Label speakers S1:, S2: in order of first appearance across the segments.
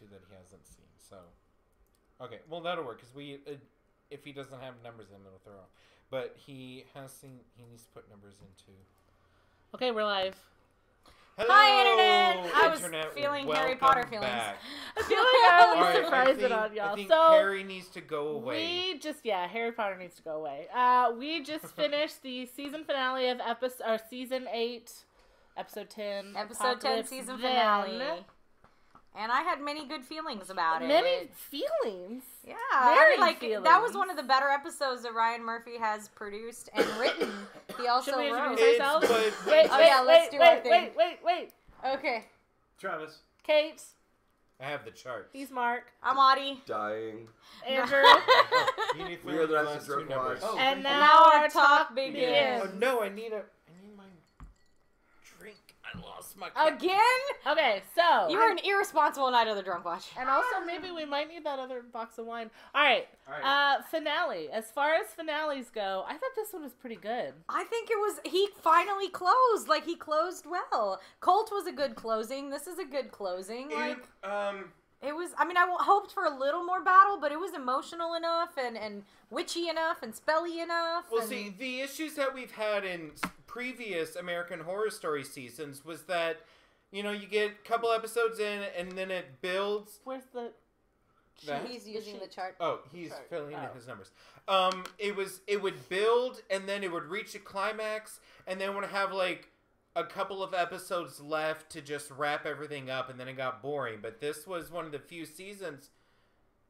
S1: into that he hasn't seen. So, okay, well that'll work because if he doesn't have numbers in, it'll throw off. But he has seen. He needs to put numbers into.
S2: Okay, we're live.
S1: Hello,
S3: Hi, Internet! I was
S1: Internet.
S3: feeling
S1: Welcome
S3: Harry Potter feelings.
S1: back.
S2: I feel like I always
S1: Alright,
S2: surprise
S1: I
S2: it on y'all.
S1: I think
S2: So
S1: Harry needs to go away.
S2: Harry Potter needs to go away. We just finished the season finale of season 8, episode 10.
S3: Episode 10 season finale. And I had many good feelings about it.
S2: Many feelings.
S3: Yeah.
S2: Very
S3: feelings. That was one of the better episodes that Ryan Murphy has produced and written. He also
S2: Should we
S3: wrote.
S2: introduce ourselves?
S3: Let's do our thing.
S2: Wait.
S3: Okay.
S4: Travis.
S2: Kate.
S1: I have the chart.
S2: He's Mark.
S3: I'm Audie.
S5: Dying.
S2: Andrew.
S1: You need
S5: We are the
S1: last
S5: Nazi
S1: two numbers.
S5: Drug
S2: And now our talk begins.
S1: Oh no, I need my drink. I lost my
S3: Again?
S2: Okay, so
S3: You were an irresponsible night of the drunk watch.
S2: and also maybe we might need that other box of wine. All right. Finale. As far as finales go, I thought this one was pretty good.
S3: I think he finally closed. Like, he closed well. Colt was a good closing. This is a good closing. It was, I hoped for a little more battle, but it was emotional enough and witchy enough and spelly enough.
S1: Well, see, the issues that we've had in previous American Horror Story seasons was that, you get a couple episodes in and then it builds.
S2: Where's the...
S3: He's using the chart.
S1: Oh, he's filling in his numbers. It would build and then it would reach a climax and then would have a couple of episodes left to just wrap everything up, and then it got boring. But this was one of the few seasons,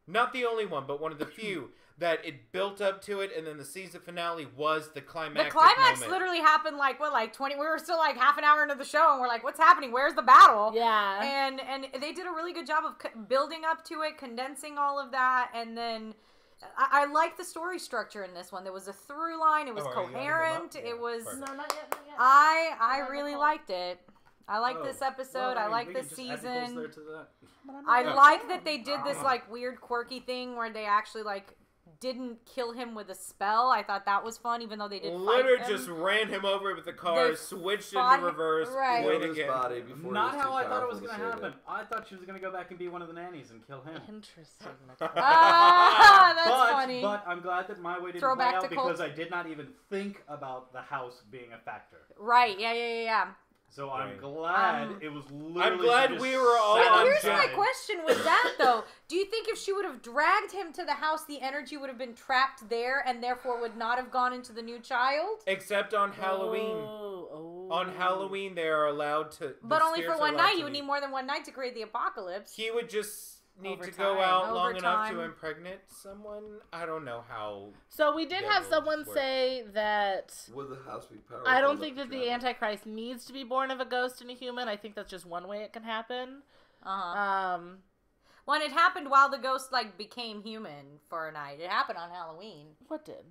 S1: not the only one, but one of the few that it built up to it, and then the season finale was the climax.
S3: The climax literally happened 20. We were still half an hour into the show, and we're like, "What's happening? Where's the battle?"
S2: Yeah,
S3: and they did a really good job of building up to it, condensing all of that, and then. I like the story structure in this one. There was a through line. It was coherent.
S1: Yeah,
S3: it was.
S2: No, not yet.
S3: I really liked it. I like this episode. I like this season. I like that they did this weird quirky thing where they actually didn't kill him with a spell. I thought that was fun, even though they did
S1: literally
S3: fight him.
S1: just ran him over with the car, switched into reverse,
S3: right.
S1: wait again.
S5: Body before
S4: Not how I thought it was going to happen. I thought she was going to go back and be one of the nannies and kill him.
S2: Interesting.
S3: That's funny.
S4: But I'm glad that my way didn't play out because I did not even think about the house being a factor.
S3: Right, yeah.
S4: So I'm glad it was literally...
S1: I'm glad we were all on
S3: Here's my question with that, though. Do you think if she would have dragged him to the house, the energy would have been trapped there and therefore would not have gone into the new child?
S1: Except on Halloween. On Halloween, they are allowed to...
S3: But only for one night. You would need more than one night to create the apocalypse.
S1: He would just... need to go out long enough to impregnate someone. I don't know how.
S2: So we did have someone say that
S5: would the house be powerful?
S2: I don't think that the Antichrist needs to be born of a ghost and a human. I think that's just one way it can happen.
S3: When it happened while the ghost became human for a night. It happened on Halloween.
S2: What did?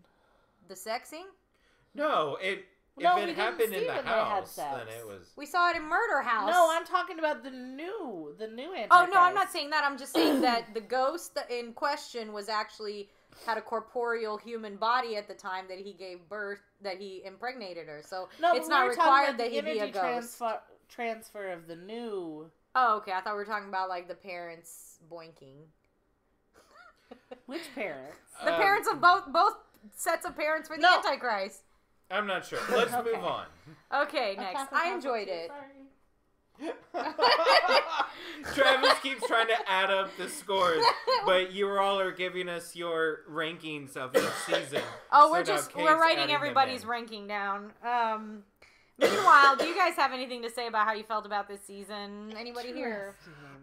S3: The sexing?
S1: No, if it happened in the house, then it was.
S3: We saw it in Murder House.
S2: No, I'm talking about the new Antichrist.
S3: Oh no, I'm not saying that. I'm just saying that the ghost in question had a corporeal human body at the time that he gave birth, that he impregnated her. So it's not required that he be a ghost.
S2: Transfer of the new.
S3: Oh, okay. I thought we were talking about the parents boinking.
S2: Which parents?
S3: The parents of both sets of parents for the Antichrist.
S1: I'm not sure. Let's move on.
S3: Okay, next. I enjoyed it.
S1: Travis keeps trying to add up the scores, but you all are giving us your rankings of each season.
S3: Oh, we're writing everybody's ranking down. Meanwhile, do you guys have anything to say about how you felt about this season? Anybody here?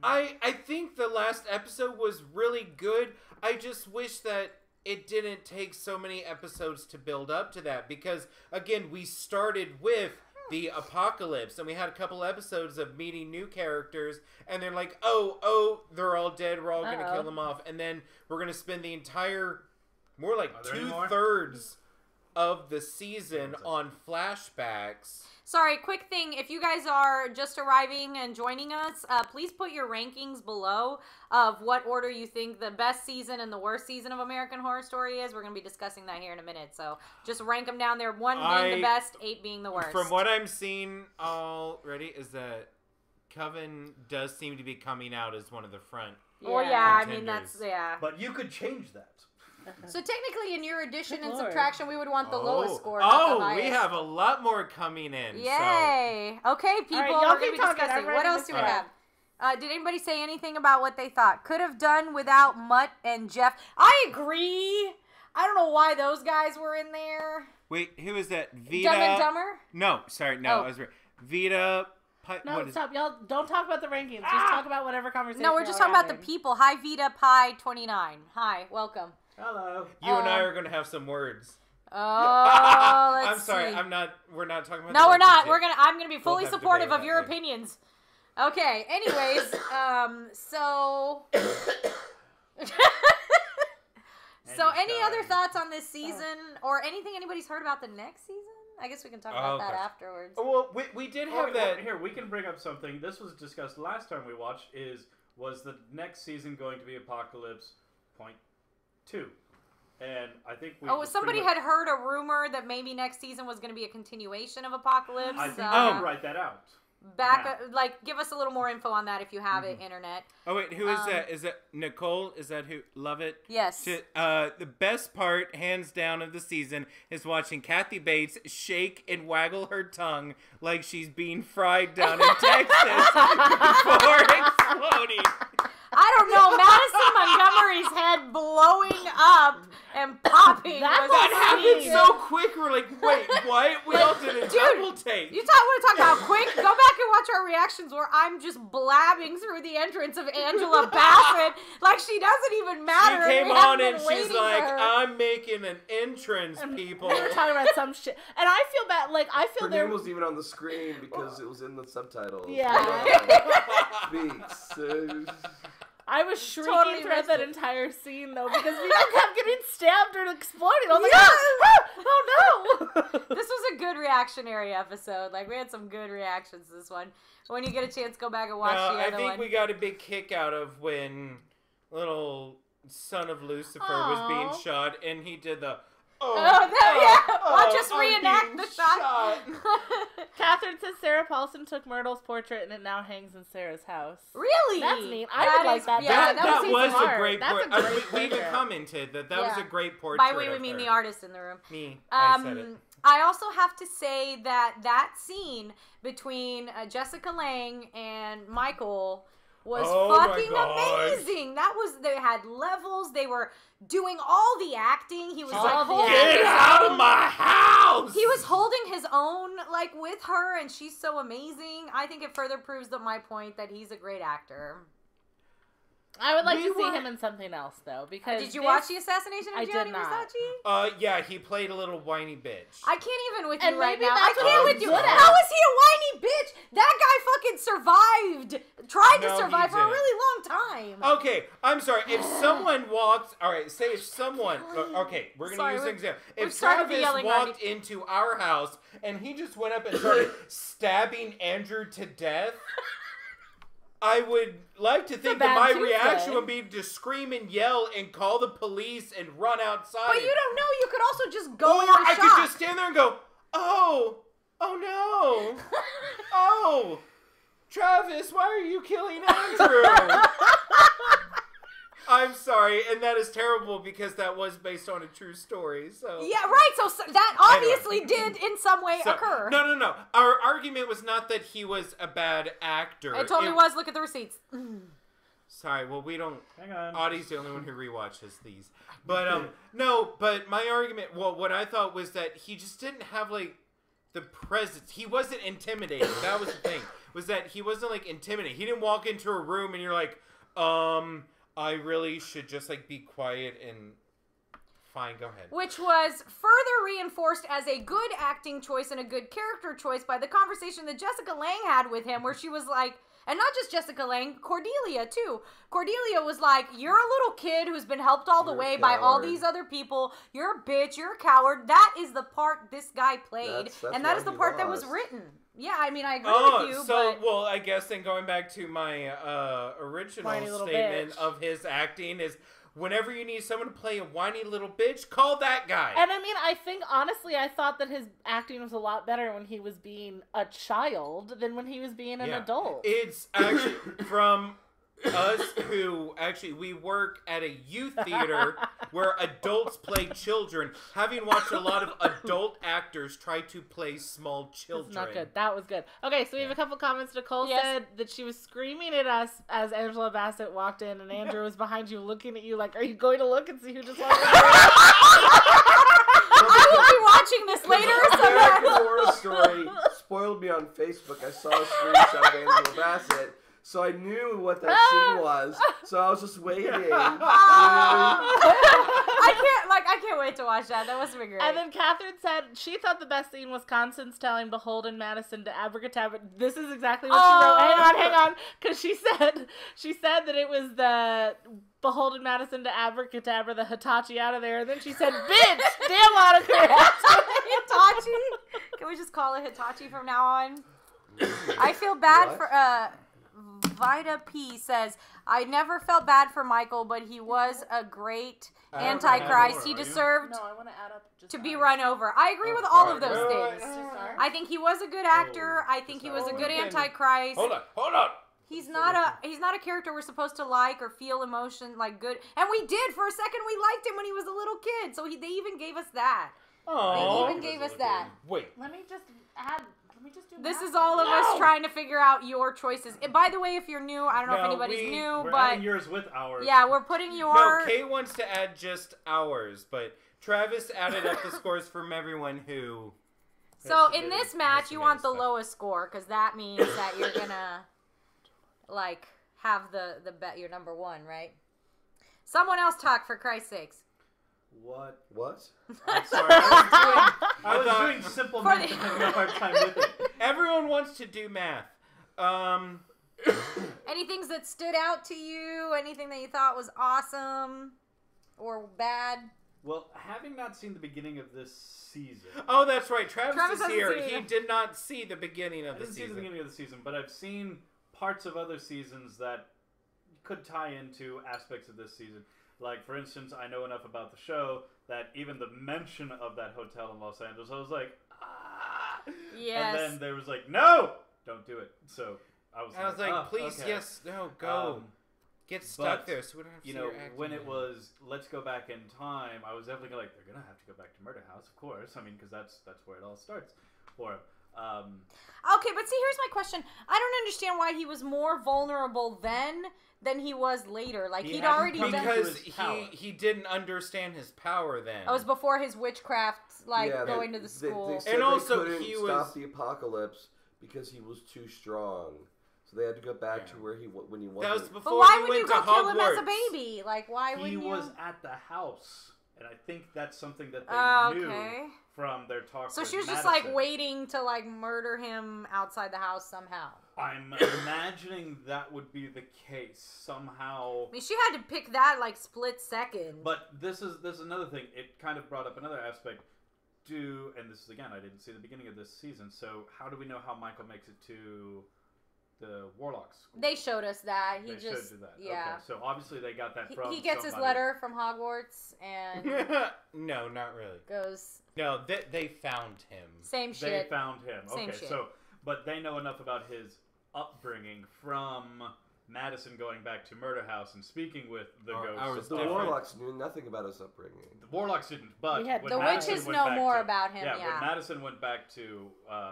S1: I think the last episode was really good. I just wish that it didn't take so many episodes to build up to that because, again, we started with the apocalypse and we had a couple episodes of meeting new characters and they're like, oh, they're all dead. We're all going to kill them off. And then we're going to spend the entire, more like 2/3 of the season on flashbacks.
S3: Sorry, quick thing. If you guys are just arriving and joining us, please put your rankings below of what order you think the best season and the worst season of American Horror Story is. We're going to be discussing that here in a minute. So just rank them down there. 1 being the best, 8 being the worst.
S1: From what I'm seeing already is that Coven does seem to be coming out as one of the front.
S3: Well, yeah, I mean, that's,
S4: But you could change that.
S3: So technically, in your addition and subtraction, we would want the lowest score, not the highest.
S1: We have a lot more coming in.
S3: Yay! So. Okay, people, we're going to be discussing. What else do we have? Did anybody say anything about what they thought? Could have done without Mutt and Jeff. I agree. I don't know why those guys were in there.
S1: Wait, who is that? Vita?
S3: Dumb and Dumber?
S1: No, sorry, no. I was right. Vita...
S2: No, stop. Y'all don't talk about the rankings. Just talk about whatever conversation.
S3: No, we're just talking about the people. Hi, Vita Pie 29. Hi, welcome.
S4: Hello.
S1: You and I are going to have some words.
S3: Oh, let's
S1: I'm sorry.
S3: see.
S1: We're not talking about.
S3: No, we're not. I'm going to be fully supportive of your opinions. Okay. Anyways, so. So, any other thoughts on this season, or anything anybody's heard about the next season? I guess we can talk about that afterwards.
S1: Well, we did have that.
S4: Here, we can bring up something. This was discussed last time we watched. Was the next season going to be Apocalypse Point 2? And I think we.
S3: Somebody had heard a rumor that maybe next season was going to be a continuation of Apocalypse.
S4: I think I can write that out.
S3: Give us a little more info on that if you have it, internet.
S1: Oh wait, who is that? Is that Nicole? Is that who? Love it.
S3: Yes.
S1: The best part, hands down, of the season is watching Kathy Bates shake and waggle her tongue like she's being fried down in Texas before exploding.
S3: I don't know. Madison Montgomery's head blowing up and popping.
S1: That happened so quick. We're like, wait, what? We all did a double take.
S3: You want to talk about quick? Go back and watch our reactions where I'm just blabbing through the entrance of Angela Bassett like she doesn't even matter.
S1: She came on and she's like, I'm making an entrance, people.
S2: We're talking about some shit. And I feel bad. Like, I feel
S5: her name was even on the screen because it was in the subtitles.
S2: Yeah. I was shrieking throughout that entire scene, though, because we kept getting stabbed or exploding. I was like, oh no!
S3: This was a good reactionary episode. Like, we had some good reactions this one. When you get a chance, go back and watch the other one.
S1: I think we got a big kick out of when little son of Lucifer was being shot, and he did the...
S3: Watch us reenact the shot.
S2: Catherine says Sarah Paulson took Myrtle's portrait and it now hangs in Sarah's house.
S3: Really?
S2: That's neat. I would like that.
S3: Yeah,
S1: that was a great
S2: portrait.
S1: We even commented that was a great portrait.
S3: By we mean the artist in the room.
S1: Me. I said it.
S3: I also have to say that scene between Jessica Lange and Michael was fucking amazing. They had levels. They were doing all the acting. He was
S1: get out of my house.
S3: He was holding his own with her, and she's so amazing. I think it further proves my point that he's a great actor.
S2: I would like to see him in something else, though, because...
S3: Did you watch The Assassination of Gianni Versace?
S1: Yeah, he played a little whiny bitch.
S3: I can't even with you right now.
S2: I
S3: can't with you. How is he a whiny bitch? That guy fucking survived. Tried to survive for a really long time.
S1: Okay, I'm sorry. If someone walked... Alright, say if someone... Okay, we're going to use an example. If Travis walked into our house and he just went up and started stabbing Andrew to death... I would like to think that my reaction would be to scream and yell and call the police and run outside.
S3: But you don't know. You could also just go in
S1: the shop. Could just stand there and go, oh no. Oh, Travis, why are you killing Andrew? I'm sorry, and that is terrible because that was based on a true story. So
S3: yeah, right. So that obviously did in some way occur.
S1: No. Our argument was not that he was a bad actor.
S3: It totally was. Look at the receipts.
S1: Sorry. Well, we don't.
S4: Hang on.
S1: Audie's the only one who rewatches these. But no. But my argument, what I thought was that he just didn't have the presence. He wasn't intimidating. That was the thing. Was that he wasn't intimidating. He didn't walk into a room and you're like, I really should just be quiet and fine, go ahead.
S3: Which was further reinforced as a good acting choice and a good character choice by the conversation that Jessica Lange had with him, where she was like, and not just Jessica Lange, Cordelia too. Cordelia was like, you're a little kid who's been helped all the way by all these other people. You're a bitch. You're a coward. That is the part this guy played. And that is the part that was written. Yeah, I mean, I agree with you,
S1: well, I guess then going back to my original statement of his acting is, whenever you need someone to play a whiny little bitch, call that guy.
S2: And I mean, I think, honestly, I thought that his acting was a lot better when he was being a child than when he was being an adult.
S1: It's actually from us who actually, we work at a youth theater where adults play children, having watched a lot of adult actors try to play small children.
S2: That's not good. That was good. Okay, so we have a couple comments. Nicole said that she was screaming at us as Angela Bassett walked in, and Andrew was behind you looking at you like, are you going to look and see who just walked in?
S3: I will be watching this later.
S5: American Horror Story spoiled me on Facebook. I saw a screenshot of Angela Bassett. So I knew what that scene was. So I was just waiting.
S3: I can't wait to watch that. That must be great.
S2: And then Catherine said she thought the best scene was Constance telling Beholden Madison to abracadabra. This is exactly what she wrote. Hang on. Because she said that it was the Beholden Madison to abracadabra the Hitachi out of there. And then she said, bitch, damn autocorrect.
S3: Hitachi? Can we just call it Hitachi from now on? I feel bad for... Vita P says, I never felt bad for Michael, but he was a great Antichrist. He deserved to be run over. I agree with all of those things. I think he was a good actor. I think he was a good Antichrist.
S1: Hold on.
S3: He's not a character we're supposed to like or feel emotion like good. And we did for a second. We liked him when he was a little kid. So they even gave us that.
S1: Oh,
S3: they even gave us that.
S1: Wait.
S2: Let me just add.
S3: This is all of us trying to figure out your choices. And by the way, if you're new, I don't know if anybody's new,
S4: we're
S3: but
S4: adding yours with ours.
S3: Yeah, we're putting your.
S1: No, Kay wants to add just ours, but Travis added up the scores from everyone who.
S3: So in this match, you want the lowest score because that means that you're gonna have the bet your number one, right? Someone else talk for Christ's sakes.
S4: What?
S5: I'm
S4: sorry. I was doing simple math and having a hard time with it.
S1: Everyone wants to do math.
S3: Any things that stood out to you? Anything that you thought was awesome or bad?
S4: Well, having not seen the beginning of this season.
S1: Oh, that's right. Travis is here.
S3: He
S1: did not see the beginning of the season.
S4: I didn't see the beginning of the season, but I've seen parts of other seasons that could tie into aspects of this season. Like, for instance, I know enough about the show that even the mention of that hotel in Los Angeles, I was like, ah!
S3: Yes.
S4: And then there was like, no! Don't do it. So I was like,
S1: please,
S4: okay.
S1: yes, no, go. Get stuck there so we don't have to see your acting.
S4: When it was, let's go back in time, I was definitely like, they're going to have to go back to Murder House, of course. I mean, because that's where it all starts for him.
S3: Okay, but see, here's my question. I don't understand why he was more vulnerable then than he was later. Like, he'd already done...
S1: Because he didn't understand his power then.
S3: Oh, it was before his witchcraft, going to the school.
S5: They said
S1: and also,
S5: they couldn't
S1: he
S5: stop the apocalypse because he was too strong. So they had to go back to where when he wasn't.
S1: That was before
S3: but why
S1: he
S3: would you
S1: went
S3: go
S1: to
S3: kill him as a
S1: Hogwarts.
S3: baby? Like, why wouldn't you?
S4: He was at the house, and I think that's something that they knew from their talk.
S3: So
S4: with
S3: she was just
S4: Madison.
S3: waiting to murder him outside the house somehow.
S4: I'm imagining that would be the case somehow.
S3: I mean, she had to pick that split second.
S4: But this is another thing. It kind of brought up another aspect. And this is again, I didn't see the beginning of this season. So how do we know how Michael makes it to the Warlocks school?
S3: They showed us that.
S4: They showed you that.
S3: Yeah.
S4: Okay, so obviously they got that from
S3: He gets his letter from Hogwarts and
S1: no, not really.
S3: Goes.
S1: No, they found him.
S3: Same shit.
S4: They found him.
S3: Same
S4: Okay,
S3: shit.
S4: but they know enough about his upbringing from Madison going back to Murder House and speaking with the ghosts.
S5: The Warlocks knew nothing about his upbringing.
S4: The Warlocks didn't, but
S3: the witches know more about him. Yeah,
S4: when Madison went back to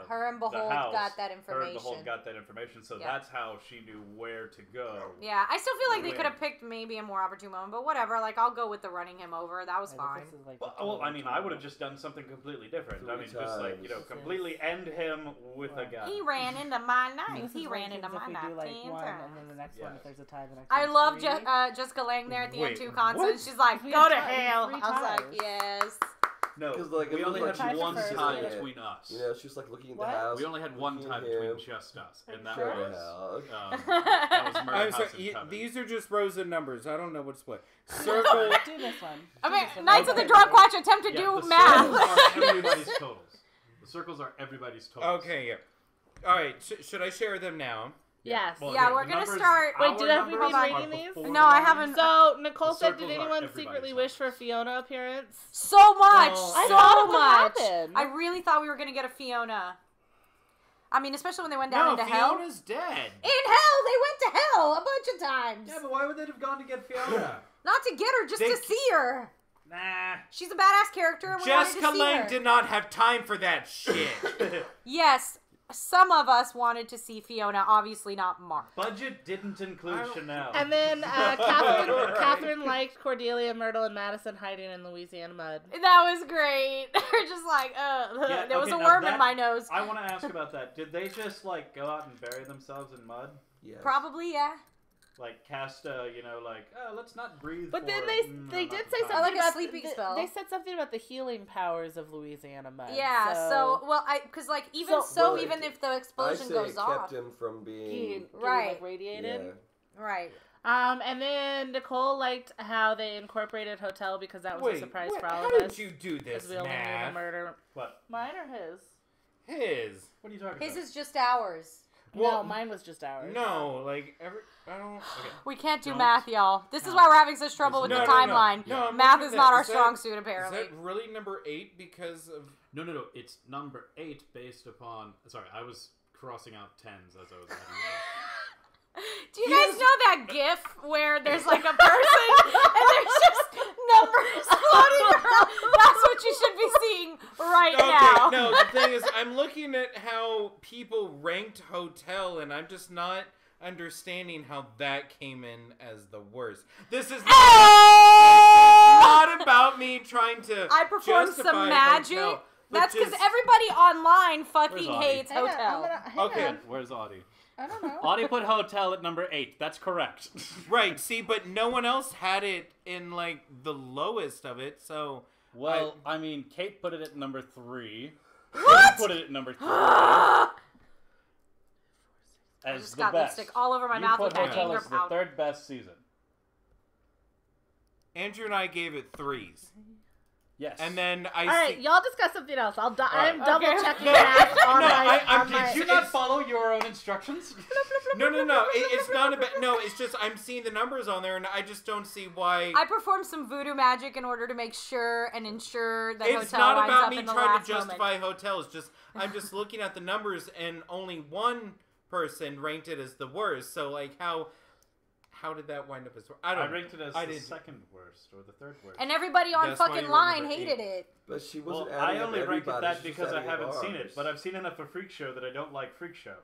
S3: her and Behold got that information.
S4: Her and Behold got that information, so that's how she knew where to go.
S3: Yeah, I still feel like they could have picked maybe a more opportune moment, but whatever. I'll go with the running him over. That was fine.
S4: Well, I mean, I would have just done something completely different. I mean, just completely end him with a gun.
S3: He ran into my knife. He ran into my knife.
S2: And then the next one, if there's a tie, the next
S3: I
S2: one's
S3: love
S2: three.
S3: Jessica Lange there at the end too,
S1: What?
S3: Constance. She's like, go to hell. I was like, yes.
S4: No,
S5: we
S4: only had
S2: Tied
S4: one
S2: first.
S4: time between us.
S5: You know, she's looking at the
S2: What?
S5: house.
S4: We only had one
S5: looking
S4: time
S5: at him.
S4: between just us, and that
S5: Sure.
S4: was that was Murder
S1: I'm
S4: House
S1: sorry,
S4: and Coven.
S1: these are just rows of numbers. I don't know what's what. Circle.
S2: Do this one.
S3: I mean, Knights of the Drunk Watch attempt to do
S4: the
S3: math.
S4: circles are everybody's totals. The circles are everybody's totals.
S1: Okay, yeah. All right, should I share them now?
S2: Yes.
S4: Well,
S3: Yeah,
S4: the
S3: we're gonna
S4: numbers-
S3: start-
S2: Wait,
S4: our
S2: have we been
S4: numbers
S2: reading
S4: are
S2: these?
S4: before
S3: No,
S4: the
S3: I
S4: lines.
S3: haven't.
S2: So Nicole
S4: The
S2: said, "Did
S4: circles are
S2: anyone
S4: everybody's
S2: secretly
S4: numbers.
S2: wish for a Fiona appearance?"
S3: So much,
S5: Well,
S2: I
S3: so
S2: thought it would
S3: much.
S2: happen.
S3: I really thought we were gonna get a Fiona. I mean, especially when they went down
S1: No,
S3: into hell.
S1: Fiona's dead.
S3: In hell, they went to hell a bunch of times.
S4: Yeah, but why would they have gone to get Fiona?
S3: Not to get her, just
S1: They-
S3: to see her.
S4: Nah.
S3: She's a badass character, and we
S1: Jessica
S3: wanted to see
S1: Lange
S3: her.
S1: did not have time for that shit.
S3: Yes, some of us wanted to see Fiona. Obviously, not Mark.
S4: Budget didn't include Chanel.
S2: And then
S1: Right.
S2: Catherine liked Cordelia, Myrtle, and Madison hiding in Louisiana mud.
S3: That was great. They're just like,
S4: Yeah,
S3: there was
S4: okay,
S3: a
S4: now
S3: worm in
S4: that-
S3: my nose.
S4: I want to ask about that. Did they just like go out and bury themselves in mud?
S5: Yes.
S3: Probably, yeah.
S4: Like cast a, let's not breathe.
S2: But
S4: for,
S2: then they
S4: not
S2: did
S4: the
S2: say
S4: time.
S2: something
S3: like a
S2: about
S3: sleeping spell.
S2: They said something about the healing powers of Louisiana mud.
S3: Yeah, because like even
S5: Well,
S3: even if the
S5: I
S3: explosion
S5: say
S3: goes
S5: it
S3: off,
S5: kept him from being.
S2: getting,
S3: Right.
S2: like, radiated.
S5: Yeah.
S3: right?
S2: And then Nicole liked how they incorporated hotel because that was a surprise for all
S1: how
S2: of
S1: did
S2: us.
S1: you do this,
S2: Because we only knew the
S1: Matt?
S2: murder.
S4: What?
S2: Mine or his?
S1: His.
S4: What are you talking
S3: His
S4: about?
S3: is just ours.
S1: Well,
S2: no, mine was just ours.
S1: No, like I don't. Okay.
S3: We can't do
S4: Don't
S3: math, y'all. This is
S4: count.
S3: why we're having such trouble with
S1: No,
S3: the
S1: no, no.
S3: timeline.
S1: No, I'm
S3: Math
S1: looking
S3: is
S1: at
S3: not
S1: that.
S3: our
S1: Is
S3: strong
S1: that-
S3: suit, apparently.
S1: Is that really number 8 because of?
S6: No. It's number 8 based upon. Sorry, I was crossing out tens as I was adding
S3: Do you guys know that GIF where there's like a person and there's just numbers floating around? That's what you should be seeing right now.
S1: Okay, no. The thing is, I'm looking at how people ranked Hotel, and I'm just not understanding how that came in as the worst. This is not about me trying to.
S3: I performed
S1: justify
S3: some magic.
S1: Hotel, but
S3: That's because
S1: just-
S3: everybody online fucking
S6: Where's Audie?
S3: hates
S2: Hang on,
S3: Hotel.
S2: hang
S1: Okay.
S2: on.
S6: Where's Audie?
S2: I don't know.
S6: Audie put hotel at number 8. That's correct.
S1: Right, see, but no one else had it in, like, the lowest of it, so...
S6: Well, I mean, Kate put it at number 3.
S3: What?
S6: Put it at number 3.
S3: I
S6: As
S3: just
S6: the
S3: got
S6: best.
S3: lipstick all over my
S6: You
S3: mouth
S6: put
S3: with that
S6: Hotel
S3: anger
S6: as the
S3: powder.
S6: 3rd best season.
S1: Andrew and I gave it 3s.
S6: Yes.
S1: And then I
S2: All right,
S1: see...
S2: y'all discuss something else. I'm
S1: right.
S2: double
S3: Okay.
S2: checking
S1: No,
S2: math on
S1: no,
S2: my.
S1: I'm-
S2: on my
S6: Did you not follow your own instructions?
S1: No, it's not about... No, it's just I'm seeing the numbers on there, and I just don't see why...
S3: I performed some voodoo magic in order to make sure and ensure that
S1: It's
S3: Hotel
S1: not
S3: winds
S1: about
S3: up
S1: me
S3: in the
S1: trying
S3: last
S1: to justify
S3: moment.
S1: hotels. Just I'm just looking at the numbers, and only one person ranked it as the worst. So like, how did that wind up as? I don't.
S4: I ranked it as
S1: I
S4: the
S1: didn't.
S4: 2nd worst or the 3rd worst.
S3: And everybody on
S1: That's why
S3: fucking
S1: you were
S3: line
S1: number
S3: hated
S1: 8.
S3: it.
S5: But she
S4: Well,
S5: wasn't
S4: I
S5: adding up
S4: only ranked it
S5: everybody,
S4: that
S5: she was
S4: because I
S5: adding up
S4: haven't seen it,
S5: ours.
S4: but I've seen enough of Freak Show that I don't like Freak Show.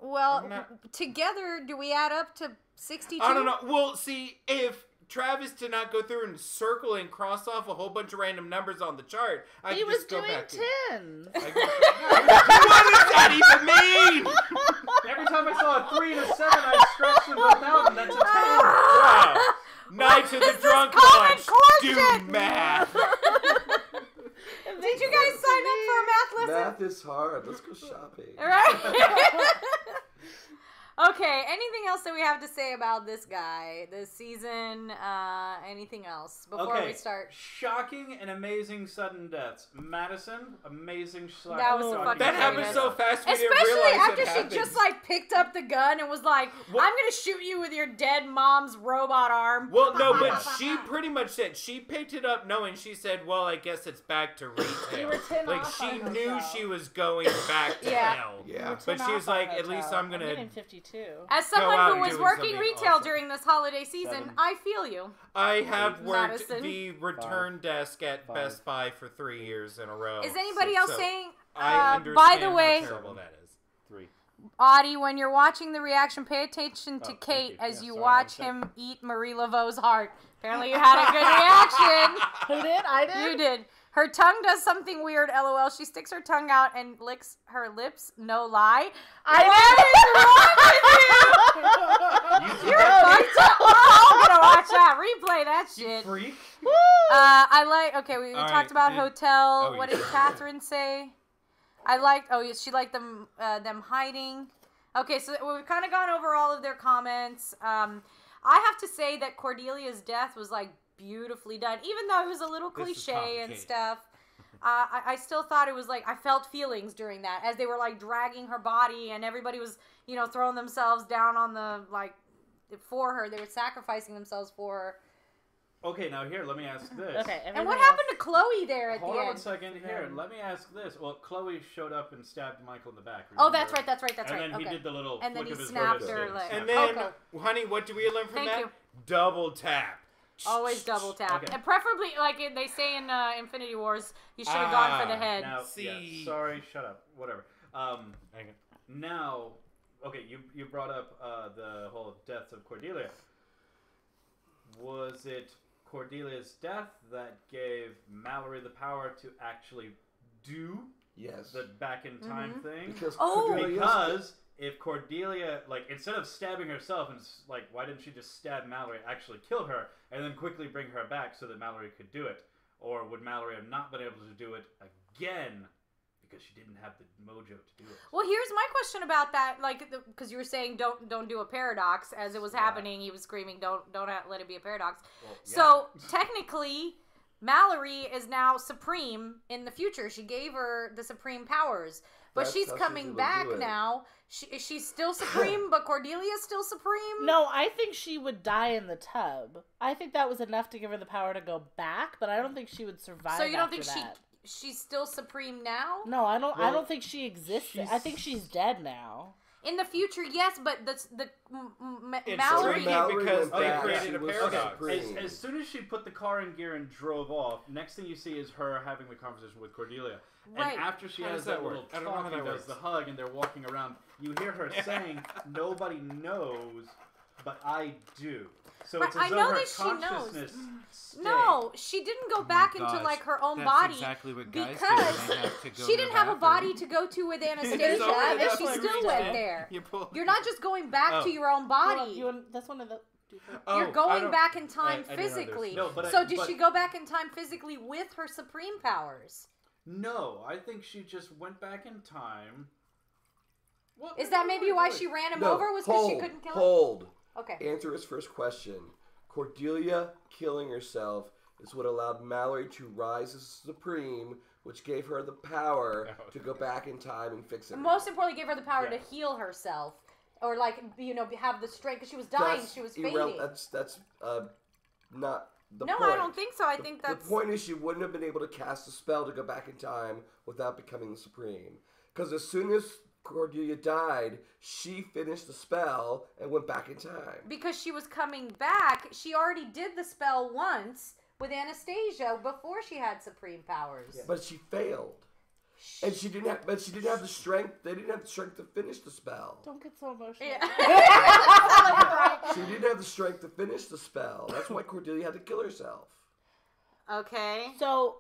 S3: Well,
S1: I'm not-
S3: together, do we add up to 62?
S1: I don't know. Well, see, if Travis did not go through and circle and cross off a whole bunch of random numbers on the chart, I
S2: He
S1: could
S2: was
S1: just go
S2: doing
S1: back to.
S2: tens.
S1: What does that even mean?
S4: Every time I saw a 3 and a 7, I scratched them both out, and that's a 10.
S1: Wow. Night to the
S3: This is
S1: drunk
S3: common
S1: lunch. Do
S3: question.
S1: math.
S3: Did you guys sign up for a math lesson?
S5: Math is hard. Let's go shopping.
S3: All right. Okay, anything else that we have to say about this guy, this season? Anything else before
S4: Okay.
S3: we start?
S4: Shocking and amazing sudden deaths. Madison, amazing.
S3: That was the
S4: shocking
S3: fucking
S1: That happened
S3: famous.
S1: so fast we didn't
S3: Especially
S1: realize
S3: after
S1: it
S3: she
S1: happened.
S3: just like picked up the gun and was like,
S1: Well-
S3: "I'm gonna shoot you with your dead mom's robot arm."
S1: Well, no, but she pretty much said she picked it up knowing she said, "Well, I guess it's back to retail."
S2: You were 10
S1: like
S2: off
S1: she
S2: on
S1: knew
S2: Hotel.
S1: she was going back to
S3: Yeah.
S1: hell.
S5: Yeah.
S1: But she was like, "At least I'm
S2: getting
S1: gonna."
S2: 52.
S3: As
S1: Go out
S3: someone who
S1: and
S3: was
S1: do
S3: working
S1: something
S3: retail
S1: awesome.
S3: during this holiday season,
S4: 7.
S3: I feel you.
S1: I have worked
S3: Madison.
S1: the return desk at
S4: 5.
S1: Best Buy for 3 years in a row.
S3: Is anybody else
S1: so
S3: saying?
S1: I
S3: by the
S1: understand
S3: way,
S1: how terrible that is.
S6: 3.
S3: Audie, when you're watching the reaction, pay attention to
S6: Oh, thank
S3: Kate
S6: you.
S3: as
S6: Yeah,
S3: you
S6: sorry,
S3: watch
S6: one
S3: him eat Marie Laveau's heart. Apparently, you had a good reaction.
S2: Who did? I did?
S3: You did. Her tongue does something weird, lol. She sticks her tongue out and licks her lips, no lie. You're fucked up. We're all gonna watch that. Replay that shit.
S4: Freak.
S3: I like. Okay, we
S1: All
S3: talked
S1: right,
S3: about
S1: did-
S3: Hotel.
S1: oh,
S3: What
S1: yeah.
S3: did Catherine say? I liked. Oh, yeah, she liked them hiding. Okay, so we've kind of gone over all of their comments. I have to say that Cordelia's death was like beautifully done, even though it was a little
S1: This is
S3: cliche and
S1: complicated.
S3: stuff. I still thought it was like, I felt feelings during that as they were like dragging her body and everybody was, you know, throwing themselves down on the, like, for her. They were sacrificing themselves for her.
S4: Okay, now here, let me ask this.
S2: Okay,
S3: and what happened to Chloe there at
S4: Hold
S3: the
S4: on
S3: end?
S4: a second. Here, let me ask this. Well, Chloe showed up and stabbed Michael in the back.
S3: Oh,
S4: remember?
S3: that's right.
S4: And then he did the little
S3: and then
S4: flick
S3: he
S4: of his
S3: snapped
S4: wrist
S3: her leg.
S1: And then,
S3: Okay.
S1: honey, what do we learn from
S3: Thank
S1: that?
S3: you.
S1: Double tap.
S3: Always double tap.
S4: Okay.
S3: And preferably, like they say in Infinity Wars, you should have gone for the head.
S4: Now,
S1: See.
S4: yeah, sorry, shut up. Whatever. Now, okay, you brought up the whole death of Cordelia. Was it Cordelia's death that gave Mallory the power to actually do the back in time thing? Because if Cordelia, like, instead of stabbing herself and, like, why didn't she just stab Mallory, actually kill her, and then quickly bring her back so that Mallory could do it? Or would Mallory have not been able to do it again because she didn't have the mojo to do it?
S3: Well, here's my question about that, like, because you were saying don't do a paradox. As it was happening, he was screaming, don't let it be a paradox.
S4: Well, yeah.
S3: So, technically, Mallory is now supreme in the future. She gave her the supreme powers. But she's coming back now. She's still supreme, but Cordelia's still supreme?
S2: No, I think she would die in the tub. I think that was enough to give her the power to go back, but I don't think she would survive.
S3: So you don't think
S2: that.
S3: she's still supreme now?
S2: No, I don't.
S4: Well,
S2: I don't think she exists. I think she's dead now.
S3: In the future, yes, but
S1: It's
S3: Mallory.
S1: tricky because they
S5: back.
S1: created
S5: She
S1: a
S5: was
S1: paradox.
S5: supreme.
S4: As soon as she put the car in gear and drove off, next thing you see is her having the conversation with Cordelia.
S3: Right.
S4: And after she
S1: How
S4: has
S1: does that
S4: that little
S1: work? I don't know how
S4: talk,
S1: that
S4: he does
S1: works.
S4: the hug, and they're walking around, you hear her saying, nobody knows, but I do. So
S3: Right,
S4: it's as
S3: I
S4: though
S3: know
S4: her
S3: that she knows.
S4: consciousness stayed.
S3: No, she didn't go back into like her own body
S1: exactly what guys
S3: because
S1: do. They have to go
S3: she
S1: to
S3: didn't
S1: the
S3: have a
S1: bathroom.
S3: body to go to with
S1: It's
S3: Anastasia,
S1: already
S3: and
S1: that's
S3: she
S1: what
S3: still
S1: we
S3: went
S1: did.
S3: there.
S1: You pull-
S3: You're not just going back to your own body.
S2: That's one of the.
S3: You're
S1: I
S3: going
S1: don't-
S3: back in time
S4: I didn't know there was-
S3: physically.
S4: No, but
S3: so did she go back in time physically with her supreme powers?
S4: No, I think she just went back in time. What?
S3: Is that maybe why she ran him over? Was because she couldn't kill him?
S5: Hold.
S3: Okay.
S5: Answer his first question. Cordelia killing herself is what allowed Mallory to rise as supreme, which gave her the power to go back in time and fix it.
S3: Most importantly, gave her the power to heal herself, or like have the strength because she was dying. She was fading.
S5: That's not the
S3: No,
S5: point.
S3: I don't think so. I think that's
S5: The point is she wouldn't have been able to cast a spell to go back in time without becoming the supreme. Because as soon as Cordelia died, she finished the spell and went back in time.
S3: because she was coming back. She already did the spell once with Anastasia before she had supreme powers.
S5: But she failed. And she didn't have the strength. They didn't have the strength to finish the spell.
S2: Don't get so emotional.
S3: Yeah.
S5: She didn't have the strength to finish the spell. That's why Cordelia had to kill herself.
S3: Okay.
S2: So.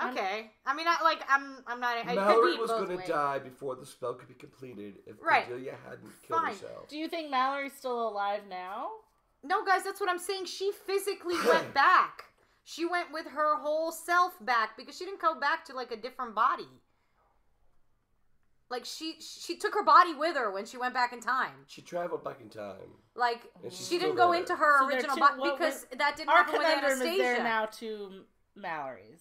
S3: Okay. I mean, I'm not. It
S5: Mallory
S3: could be
S5: was
S3: both
S5: going to
S3: ways.
S5: die before the spell could be completed if
S3: Right.
S5: Cordelia hadn't killed
S3: Fine.
S5: herself.
S2: Do you think Mallory's still alive now?
S3: No, guys, that's what I'm saying. She physically went back. She went with her whole self back because she didn't go back to like a different body. Like she took her body with her when she went back in time.
S5: She traveled back in time.
S3: Like
S5: And she's
S3: she didn't
S5: still
S3: go
S5: there.
S3: into her
S2: So they're
S3: original
S2: two-
S3: body
S2: what
S3: because that didn't
S2: Our
S3: happen with
S2: conundrum
S3: Anastasia.
S2: is there now to Mallory's.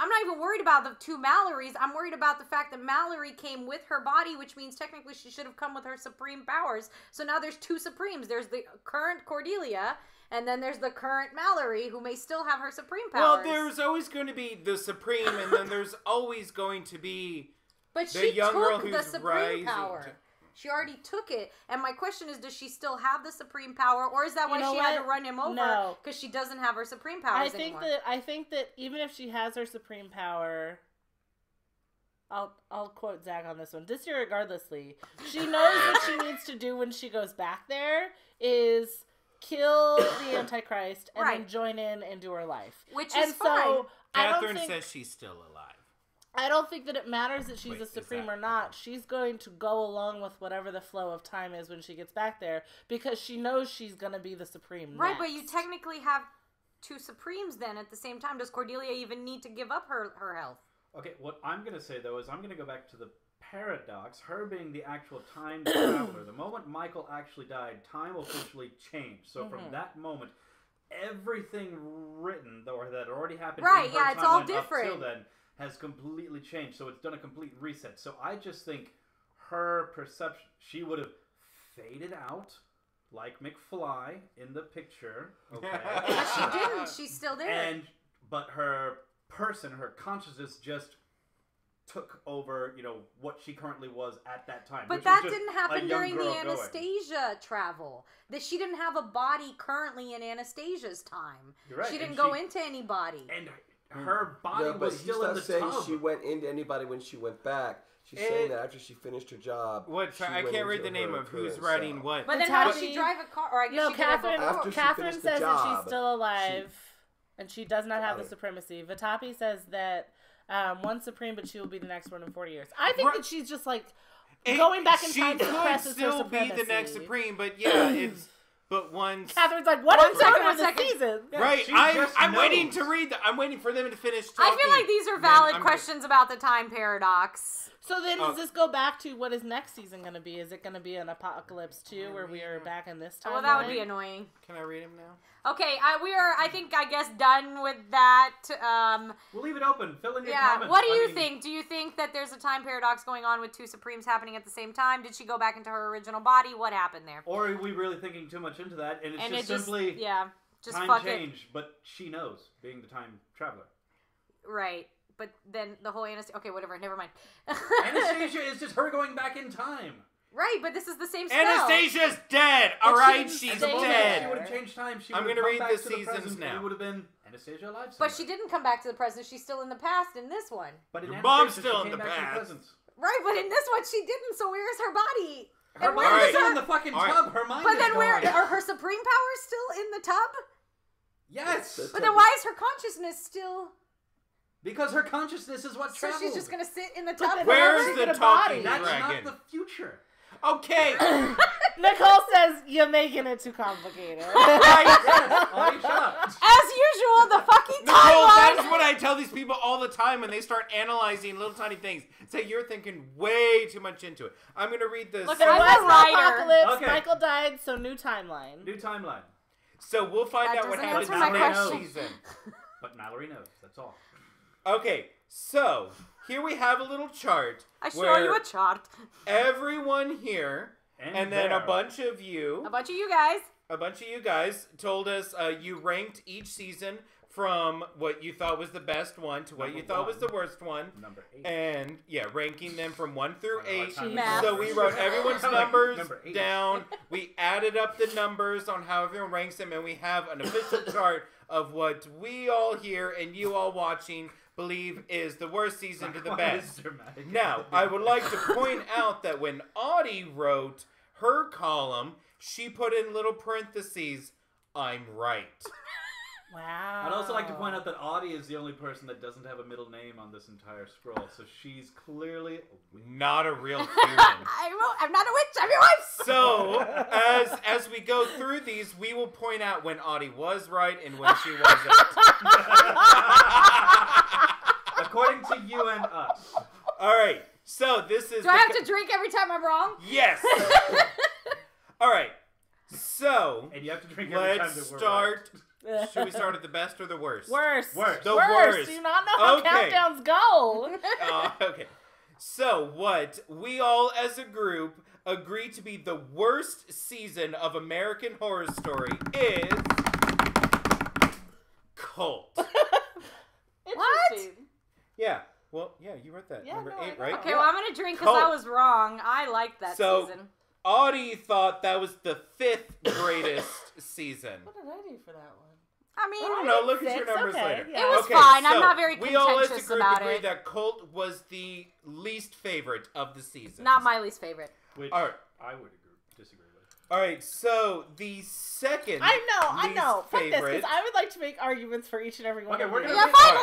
S3: I'm not even worried about the two Mallorys. I'm worried about the fact that Mallory came with her body, which means technically she should have come with her supreme powers. So now there's two supremes. There's the current Cordelia, and then there's the current Mallory, who may still have her supreme powers.
S1: Well, there's always going to be the Supreme, and then there's always going to be
S3: but
S1: the
S3: she
S1: young girl
S3: took the
S1: who's
S3: supreme
S1: rising
S3: power.
S1: to-
S3: She already took it. And my question is, does she still have the supreme power, or is that why
S2: You know
S3: she had to
S2: what?
S3: run him over?
S2: No.
S3: Because she doesn't have her supreme powers anymore.
S2: I think that even if she has her supreme power, I'll quote Zach on this one. Disregardlessly, she knows what she needs to do when she goes back there is kill the Antichrist and then
S3: Right.
S2: join in and do her life.
S3: Which
S2: and
S3: is fine.
S2: so I
S1: Catherine
S2: don't think
S1: says she's still alive.
S2: I don't think that it matters that she's
S1: Wait,
S2: a
S1: is
S2: supreme
S1: that-
S2: or not. She's going to go along with whatever the flow of time is when she gets back there because she knows she's going to be the supreme.
S3: Right, but you
S2: next.
S3: technically have two supremes then at the same time. Does Cordelia even need to give up her health?
S4: Okay, what I'm going to say, though, is I'm going to go back to the paradox, her being the actual time traveler. The moment Michael actually died, time officially changed. So from that moment, everything written or that already happened
S3: Right,
S4: in her
S3: yeah, it's all
S4: timeline
S3: different.
S4: up till then has completely changed. So it's done a complete reset. So I just think her perception, she would have faded out like McFly in the picture. Okay.
S3: But she didn't. She's still there.
S4: But her consciousness just took over, what she currently was at that time.
S3: But that didn't happen during the Anastasia travel. That she didn't have a body currently in Anastasia's time.
S4: You're right.
S3: She didn't go into anybody.
S4: And her body was still in the
S5: saying
S4: tub.
S5: She went into anybody when she went back. She's saying that after she finished her job.
S1: I can't read the name of who's writing what.
S3: But then how did she drive a car? Or I guess
S2: Catherine says that she's still alive and she does not have the supremacy. Vatapi says that one supreme, but she will be the next one in 40 years. I think that she's just like going back in time to suppress her supremacy.
S1: She could still be the next supreme, but yeah, it's... But once
S2: Catherine's like, one second of the season.
S1: Yeah, right, I'm waiting to read I'm waiting for them to finish talking.
S3: I feel like these are valid questions about the time paradox.
S2: So then does this go back to what is next season going to be? Is it going to be an Apocalypse 2 where we are back in this time?
S3: Well, that would be annoying.
S1: Can I read him now?
S3: Okay, we are, I guess, done with that.
S4: We'll leave it open. Fill in your comments.
S3: What do you think? Do you think that there's a time paradox going on with two Supremes happening at the same time? Did she go back into her original body? What happened there?
S4: Or are we really thinking too much into that? And it's just simply
S3: just
S4: time change, but she knows, being the time traveler.
S3: Right. But then the whole Anastasia... Okay, whatever. Never mind.
S4: Anastasia is just her going back in time.
S3: Right, but this is the same spell.
S1: Anastasia's dead. All right, she's dead.
S4: She would have changed time.
S1: I'm going to read the seasons now.
S4: It would have been Anastasia alive somewhere.
S3: But she didn't come back to the present. She's still in the past in this one.
S4: But in
S1: Your
S4: Anastasia,
S1: mom's still in the past.
S3: Right, but in this one she didn't. So where's her body?
S4: Her body's still in the fucking tub. Her mind is
S3: But then
S4: gone.
S3: are her supreme powers still in the tub?
S4: Yes.
S3: But then why is her consciousness still...
S4: Because her consciousness is what traveled.
S3: So she's just going to sit in the tub?
S1: Where's the talking
S4: That's
S1: dragon?
S4: not the future.
S1: Okay.
S2: Nicole says you're making it too complicated.
S3: As usual, the fucking
S1: Nicole,
S3: timeline.
S1: that's what I tell these people all the time when they start analyzing little tiny things. Say you're thinking way too much into it. I'm going to read this.
S2: Look, there was no apocalypse. Okay. Michael died, so new timeline.
S4: New timeline.
S1: So we'll find out what happens
S3: in the
S1: next season.
S4: But Mallory knows. That's all.
S1: Okay, so here we have a little chart.
S3: I show you a chart.
S1: Everyone here, and then a bunch of you.
S3: A bunch of you guys.
S1: A bunch of you guys told us you ranked each season from what you thought was the best one to what you thought was the worst one.
S4: Number 8.
S1: And, ranking them from 1 through 8.
S3: Math.
S1: So we wrote everyone's numbers down. We added up the numbers on how everyone ranks them, and we have an official chart of what we all here and you all watching believe is the worst season to the best. Now, I would like to point out that when Audie wrote her column, she put in little parentheses, I'm right.
S2: Wow.
S4: I'd also like to point out that Audie is the only person that doesn't have a middle name on this entire scroll, so she's clearly
S1: not a real human.
S3: I'm not a witch, I'm your wife!
S1: So, as we go through these, we will point out when Audie was right and when she wasn't.
S4: According to you and us.
S1: Alright, so this is...
S3: Do I have to drink every time I'm wrong?
S1: Yes! Alright, so...
S4: And you have to drink every time that we're
S1: start... Should we start at the best or the worst?
S2: Worst.
S1: The worst.
S2: Do you not know how countdowns go?
S1: Okay. So, what we all as a group agree to be the worst season of American Horror Story is... Cult.
S3: What?
S1: Yeah. Well, yeah, you wrote that.
S2: Yeah,
S1: Number
S2: no,
S1: 8, right?
S3: Okay, well, I'm going to drink because I was wrong. I liked that season.
S1: Audie thought that was the 5th greatest season.
S2: What did I do for that one?
S3: I mean,
S1: I don't know. Look at your numbers later.
S3: Yeah. It was fine. I'm not very contentious about it.
S1: We all as a group agree that Cult was the least favorite of the season.
S3: Not my least favorite.
S4: Which
S1: I
S4: would disagree with.
S1: All right, so the second
S2: I know. Fuck this,
S1: favorite...
S2: because I would like to make arguments for each and every one of
S4: we're
S2: you.
S4: gonna
S3: Yeah, fine.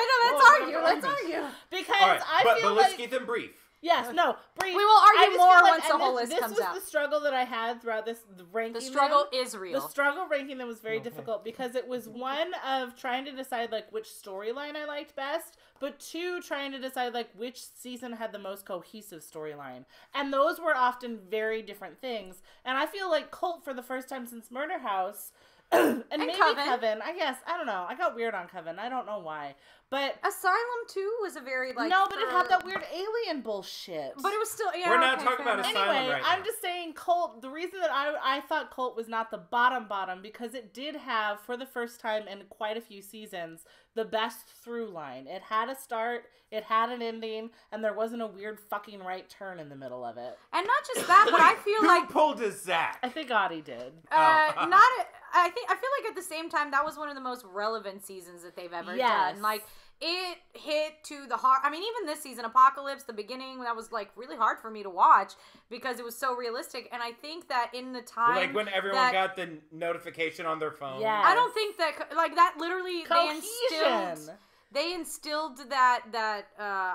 S3: Let's argue.
S2: Because
S1: but let's keep them brief.
S2: Yes, no, brief.
S3: We will argue more once the whole list comes out.
S2: This was the struggle that I had throughout the ranking.
S3: The struggle is real.
S2: The struggle ranking them was very difficult because it was one of trying to decide like which storyline I liked best, but 2 trying to decide like which season had the most cohesive storyline. And those were often very different things. And I feel like Cult, for the first time since Murder House, and maybe
S3: Coven.
S2: Coven. I guess. I don't know. I got weird on Coven. I don't know why. But
S3: Asylum 2 was a very, like...
S2: no, but it had that weird alien bullshit.
S3: But it was still... Yeah,
S1: We're not talking about Asylum
S2: anyway,
S1: right now.
S2: I'm just saying Cult, the reason that I thought Cult was not the bottom, because it did have, for the first time in quite a few seasons, the best through line. It had a start, it had an ending, and there wasn't a weird fucking right turn in the middle of it.
S3: And not just that, but I feel
S1: Who
S3: like...
S1: pulled a Zach?
S2: I think Audie did.
S3: I feel like at the same time that was one of the most relevant seasons that they've ever done. Like, it hit to the heart. I mean, even this season, Apocalypse, the beginning, that was like really hard for me to watch because it was so realistic. And I think that in the time,
S1: Like when everyone got the notification on their phone.
S2: Yeah.
S3: I don't think that like that literally
S2: Cohesion.
S3: they instilled that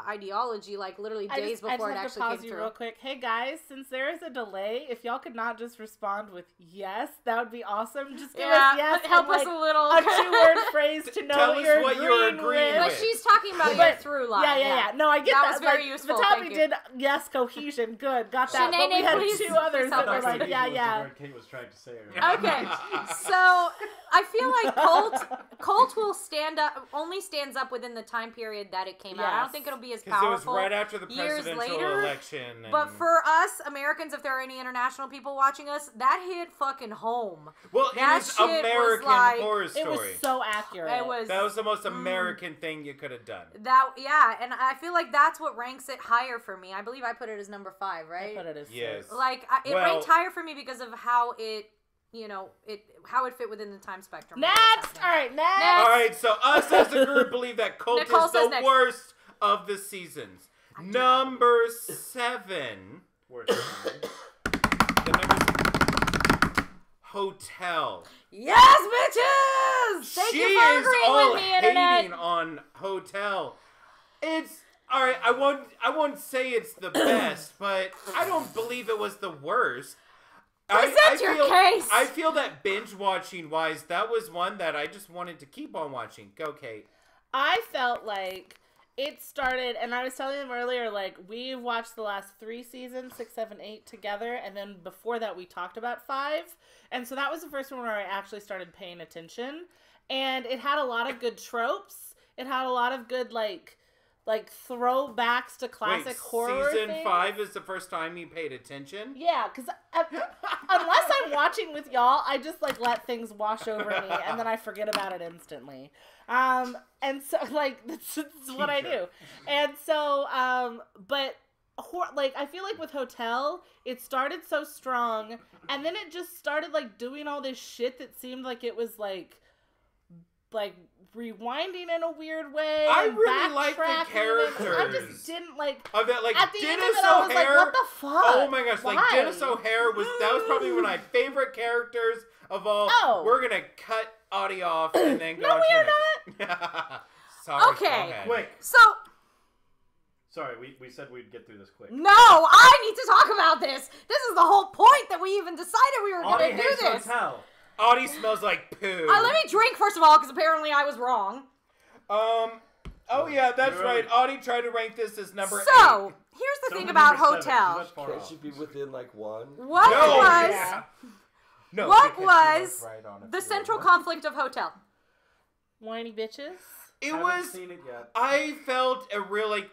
S3: ideology like literally days before it
S2: I just
S3: actually
S2: have to
S3: came
S2: pause you
S3: through.
S2: real quick. Hey guys, since there is a delay, if y'all could not just respond with yes, that would be awesome. Just give us yes.
S3: help
S2: and,
S3: us
S2: like,
S3: a little.
S2: a 2-word phrase to know
S1: Tell
S2: what
S1: us
S2: you're
S1: what you're
S2: agreeing
S1: agreeing
S2: with.
S3: But she's talking about your through line.
S2: Yeah. No, I get
S3: That
S2: that.
S3: was very
S2: like,
S3: useful,
S2: The
S3: thank
S2: topic
S3: you.
S2: did yes, cohesion. Good, got that.
S3: Shanae,
S2: but we had
S3: please-
S2: two
S3: please
S2: others
S3: help
S2: that were
S3: us.
S2: like,
S4: Cohesion was the
S2: yeah.
S4: word Kate was trying to say.
S3: Okay, so I feel like Cult will only stands up within the time period that it came out. I don't
S2: Yes.
S3: think it'll be as
S1: Because it was
S3: powerful
S1: right after the
S3: years
S1: presidential
S3: later.
S1: election.
S3: But for us Americans, if there are any international people watching us, that hit fucking home.
S1: well,
S3: that
S1: it was
S3: shit was
S1: American
S3: like-
S1: Horror Story.
S2: It was so accurate.
S3: It was
S1: That was the most American thing you could have done.
S3: and I feel like that's what ranks it higher for me. I believe I put it as number 5, right?
S2: I put it as
S1: Yes.
S2: six.
S3: Like it ranked higher for me because of how it, how it fit within the time spectrum.
S2: Next! Alright, next!
S1: All right, so us as a group believe that Cult
S3: Nicole
S1: is
S3: says
S1: the
S3: next.
S1: worst of the seasons. Number 7. The number 7. Hotel.
S3: Yes, bitches! Thank
S1: She
S3: you for
S1: is
S3: agreeing
S1: all
S3: with me, Internet.
S1: hating on Hotel. It's all right. I won't say it's the best, but I don't believe it was the worst.
S3: Present your case.
S1: I feel that binge watching wise, that was one that I just wanted to keep on watching. Go, Kate.
S2: I felt like it started, and I was telling them earlier, like, we watched the last 3 seasons, 6, 7, 8 together, and then before that we talked about 5, and so that was the first one where I actually started paying attention, and it had a lot of good tropes. It had a lot of good, like throwbacks to classic horror
S1: Season
S2: things.
S1: 5 is the first time you paid attention?
S2: Yeah, because unless I'm watching with y'all, I just, like, let things wash over me, and then I forget about it instantly. And so, like, that's what I do. And so, but, like, I feel like with Hotel, it started so strong, and then it just started, like, doing all this shit that seemed like it was, like rewinding in a weird way.
S1: I
S2: and
S1: really like the
S2: backtracking,
S1: characters.
S2: and I just didn't like.
S1: Of that, like,
S2: At the end of
S1: Dennis
S2: it, I was
S1: O'Hare.
S2: like, what the fuck?
S1: Oh my gosh, like,
S2: Why?
S1: Dennis O'Hare was probably one of my favorite characters of all.
S2: Oh.
S1: We're gonna cut Audie off and then go
S2: No,
S1: on
S2: we
S1: to not. Sorry,
S3: Okay.
S1: go ahead.
S4: Quick.
S3: So,
S4: Sorry, we said we'd get through this quick.
S3: no, I need to talk about this. This is the whole point that we even decided we were
S4: Audie
S3: going to do
S4: hates
S3: this.
S4: Hotel.
S1: Audie smells like poo.
S3: Let me drink first of all, because apparently I was wrong.
S1: Oh yeah, that's
S4: You're
S1: right.
S4: right.
S1: Audie tried to rank this as number 8.
S3: So, here's the
S4: Don't
S3: thing
S4: be
S3: about
S4: number 7,
S3: Hotel.
S4: that's far
S5: Can't
S4: off.
S5: she be within like 1?
S3: What
S1: No,
S3: was
S1: yeah. No,
S3: what
S1: because she
S3: was
S1: right on it.
S3: the central conflict of Hotel?
S2: Whiny bitches.
S1: It
S4: Haven't
S1: was.
S4: seen it yet.
S1: I felt a real like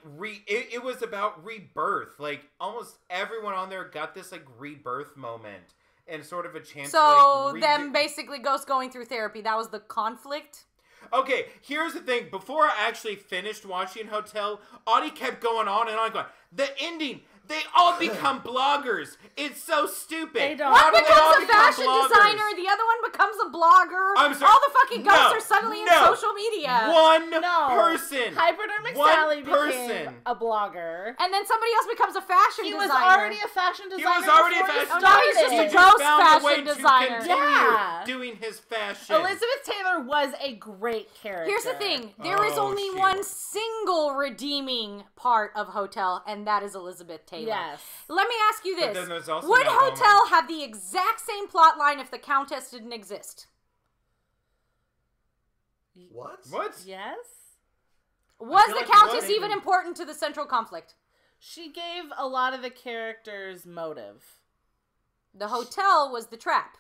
S1: it was about rebirth. Like almost everyone on there got this like rebirth moment and sort of a chance.
S3: So,
S1: to, like,
S3: them basically ghosts going through therapy. That was the conflict.
S1: Okay, here's the thing. Before I actually finished watching Hotel, Audie kept going on and on, going, the ending. They all become bloggers. It's so stupid.
S2: They don't.
S1: How
S3: One
S1: do they all
S3: becomes a
S1: become
S3: fashion
S1: bloggers?
S3: designer, the other one becomes a blogger.
S1: I'm sorry.
S3: All the fucking ghosts
S1: No,
S3: are suddenly in
S1: no.
S3: social media.
S1: One
S2: No.
S1: person.
S2: Hypodermic
S1: One
S2: Sally became
S1: person.
S2: a blogger.
S3: And then somebody else becomes a fashion
S2: He
S3: designer.
S2: was already a fashion
S1: He
S2: designer.
S1: was already a
S2: before he
S1: fashion
S3: Oh, now he's
S1: designer.
S3: just a
S1: He
S3: ghost
S1: found a way
S3: fashion
S1: to
S3: designer.
S1: continue
S2: Yeah.
S1: doing his fashion.
S2: Elizabeth Taylor was a great character.
S3: Here's the thing. There is
S1: Oh,
S3: only
S1: she
S3: one
S1: was.
S3: single redeeming part of Hotel, and that is Elizabeth Taylor.
S2: Yes.
S3: Let me ask you
S1: But
S3: this.
S1: then there's also
S3: Would
S1: Matt
S3: Hotel
S1: Bomer.
S3: have the exact same plot line if the Countess didn't exist?
S5: What?
S1: What?
S2: Yes.
S3: Was
S4: feel
S3: the
S4: like
S3: Countess
S4: what-
S3: even important to the central conflict?
S2: She gave a lot of the characters motive.
S3: The hotel was the trap.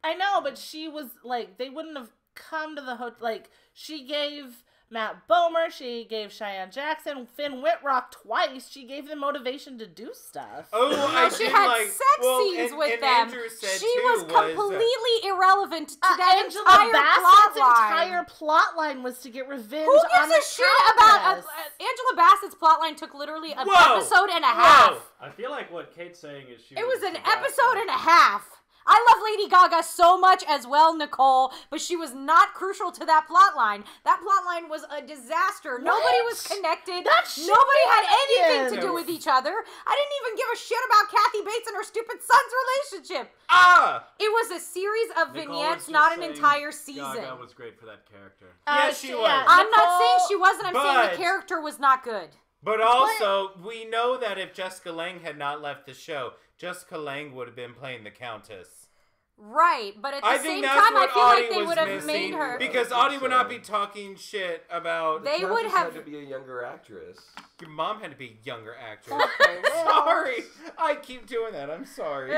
S2: I know, but she was, like, they wouldn't have come to the hotel. Like, she gave Matt Bomer, she gave Cheyenne Jackson, Finn Whitrock twice. She gave them motivation to do stuff.
S1: Oh, I
S3: she
S1: did
S3: had
S1: like
S3: sex scenes
S1: and,
S3: with
S1: and
S3: them.
S1: Andrew said
S3: She
S1: too,
S3: was completely irrelevant to that
S2: Angela
S3: entire
S2: Bassett's
S3: plot line.
S2: entire plot line was to get revenge
S3: Who
S2: on
S3: gives
S2: the
S3: a shit about
S2: Countess.
S3: Angela Bassett's plotline? Took literally an
S1: Whoa!
S3: episode and a
S1: Whoa!
S3: half.
S4: I feel like what Kate's saying is
S3: It was an episode and a half. I love Lady Gaga so much as well, Nicole, but she was not crucial to that plotline. That plotline was a disaster. Nobody was connected. Nobody had anything to do with each other. I didn't even give a shit about Kathy Bates and her stupid son's relationship. It was a series of vignettes, not an entire season.
S6: Gaga was great for that character.
S1: Yes, she was.
S3: I'm not saying she wasn't. I'm saying
S1: But-
S3: the character was not good.
S1: But also, we know that if Jessica Lange had not left the show, Jessica Lange would have been playing the Countess.
S3: Right, but at the
S1: I
S3: same
S1: think that's
S3: time, I
S1: what
S3: feel
S1: Audie
S3: like they
S1: was
S3: would have
S1: missing,
S3: made her.
S1: because Audie would not be talking shit about.
S3: They would
S5: Countess
S3: have.
S5: had to be a younger actress.
S1: Your mom had to be a younger actress.
S3: Okay, well.
S1: Sorry, I keep doing that. I'm sorry.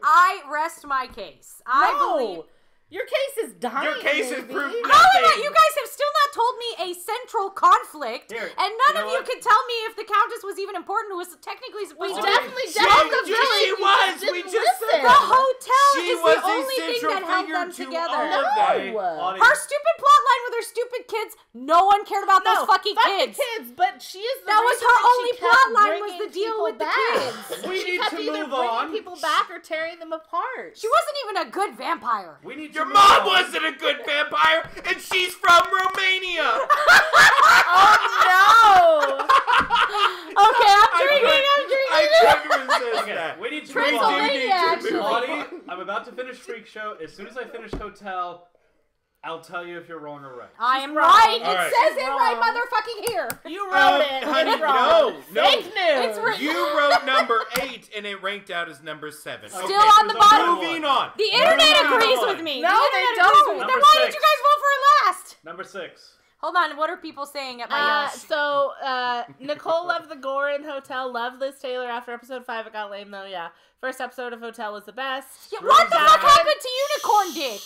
S3: I rest my case. I believe.
S2: Your case is dying.
S1: Your case is
S2: baby.
S1: proof
S3: How am
S1: nothing.
S3: you guys have still not told me a central conflict,
S4: Here,
S3: and
S4: you
S3: none
S4: know
S3: of you
S4: what?
S3: can tell me if the Countess was even important, who was technically supposed
S2: We
S3: to be.
S2: definitely
S1: She
S2: dealt with
S1: was.
S2: Billy. You
S1: We
S2: didn't
S1: just said
S2: listen.
S3: The hotel
S1: She
S3: is
S1: was
S3: the
S1: a
S3: only thing
S1: central
S3: that held
S1: figure
S3: them
S1: to
S3: together.
S1: all of that.
S2: No.
S3: Her stupid plotline with her stupid kids, no one cared about those fucking
S2: fuck
S3: kids.
S2: the kids, but she is the
S3: That was
S2: reason
S3: her
S2: that she
S3: only
S2: kept
S3: plot line was
S2: bringing
S3: the deal
S2: people
S3: with the
S2: back.
S3: kids.
S4: We
S2: She
S4: need
S2: kept
S4: to
S2: either
S4: move
S2: bringing
S4: on.
S2: people back or tearing them apart.
S3: She wasn't even a good vampire.
S4: We need to
S1: Your
S4: move
S1: mom
S4: on.
S1: wasn't a good vampire, and she's from Romania.
S2: Oh no! Okay, I'm drinking.
S1: I couldn't resist
S4: Okay,
S1: that.
S4: we need to
S1: We
S4: move on.
S1: do need to
S2: actually.
S1: move on.
S4: Audie, I'm about to finish Freak Show. As soon as I finish Hotel, I'll tell you if you're wrong or right.
S3: I am
S2: wrong.
S3: right.
S1: All
S3: It
S1: right.
S3: says
S2: She's
S3: it right,
S2: wrong.
S3: motherfucking here.
S2: You wrote it.
S1: honey,
S2: It's wrong.
S1: no.
S2: Fake news.
S3: It's written.
S1: You wrote number 8, and it ranked out as number 7.
S3: Still
S1: Okay,
S3: on the bottom.
S1: moving on.
S3: The internet
S1: Moving
S3: agrees
S1: on.
S3: with me.
S2: No,
S3: The
S2: they
S3: internet
S2: don't.
S3: agrees with me. Then
S4: Number
S3: why did
S4: 6.
S3: you guys vote for it last?
S4: Number 6.
S3: Hold on. What are people saying at my
S2: Nicole loved the gore in Hotel, loved Liz Taylor after episode 5. It got lame though, yeah. First episode of Hotel was the best.
S3: Yeah, what the fuck happened to Unicorn Dick?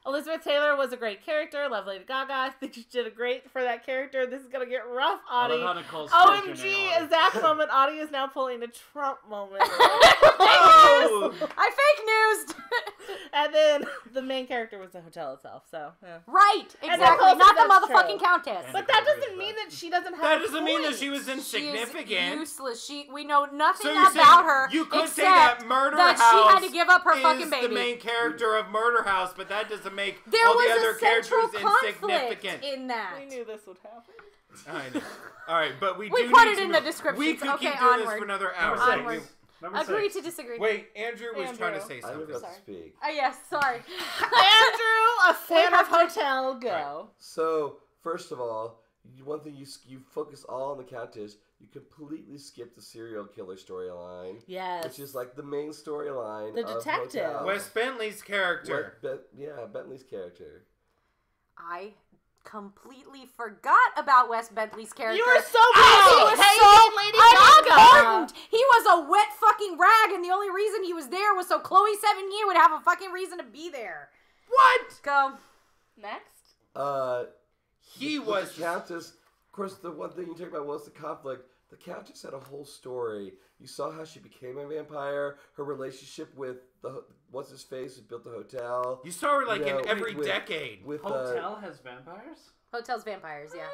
S2: Elizabeth Taylor was a great character. Love Lady Gaga. I think she did a great for that character. This is gonna get rough,
S6: I
S2: Audie.
S6: love how Nicole spells your name,
S2: OMG,
S6: Audie.
S2: a Zach moment. Audie is now pulling a Trump moment.
S1: Oh.
S3: I fake newsed.
S2: And then the main character was the hotel itself, so yeah.
S3: Right,
S2: And
S3: exactly.
S2: Nicole
S3: Not
S2: said
S3: the
S2: that's
S3: motherfucking
S2: true.
S3: countess.
S2: But that doesn't mean that she doesn't have
S1: That
S2: a
S1: doesn't mean that
S2: point.
S1: she was
S3: She is
S1: insignificant.
S3: useless. We know nothing
S1: So you're saying
S3: about her
S1: you could
S3: except
S1: say that Murder
S3: that
S1: House
S3: she had to give up her
S1: is
S3: fucking baby.
S1: the main character of Murder House, but that doesn't make
S3: There
S1: all
S3: was
S1: the other
S3: a central
S1: characters
S3: conflict
S1: insignificant.
S3: in that.
S2: We knew this would happen.
S1: I know. All right, but we
S3: We
S1: do
S3: put
S1: need
S3: it
S1: to
S3: in the
S1: move.
S3: descriptions.
S1: We could
S3: Okay,
S1: keep doing this
S3: onward.
S1: for another hour.
S4: Number 6.
S3: Onward.
S4: Number
S3: Agree
S4: 6.
S3: to disagree.
S1: Wait, Andrew was trying to
S2: Andrew.
S1: say
S5: I was
S1: something.
S5: about to speak.
S3: Yes, sorry.
S2: Andrew, a fan of Hotel, go.
S5: So, first of all, one thing you focus all on the Countess. You completely skip the serial killer storyline,
S2: Yes.
S5: which is like the main storyline.
S2: The
S5: of
S2: detective.
S5: Hotel.
S1: Wes Bentley's character.
S5: Bentley's character.
S3: I completely forgot about Wes Bentley's character.
S2: You were so
S3: He
S2: busy
S3: was
S2: hating Lady Gaga.
S3: unimportant. He was a wet fucking rag, and the only reason he was there was so Chloe Sevigny would have a fucking reason to be there.
S1: What?
S3: Go.
S2: Next.
S1: He
S5: With
S1: was.
S5: the Countess. Of course, the one thing you talk about was the conflict. The Countess had a whole story. You saw how she became a vampire. Her relationship with what's his face who built the hotel.
S1: You saw her like
S5: You know,
S1: in every
S5: with-
S1: decade.
S5: With
S4: Hotel has vampires?
S3: Hotel's vampires, yeah.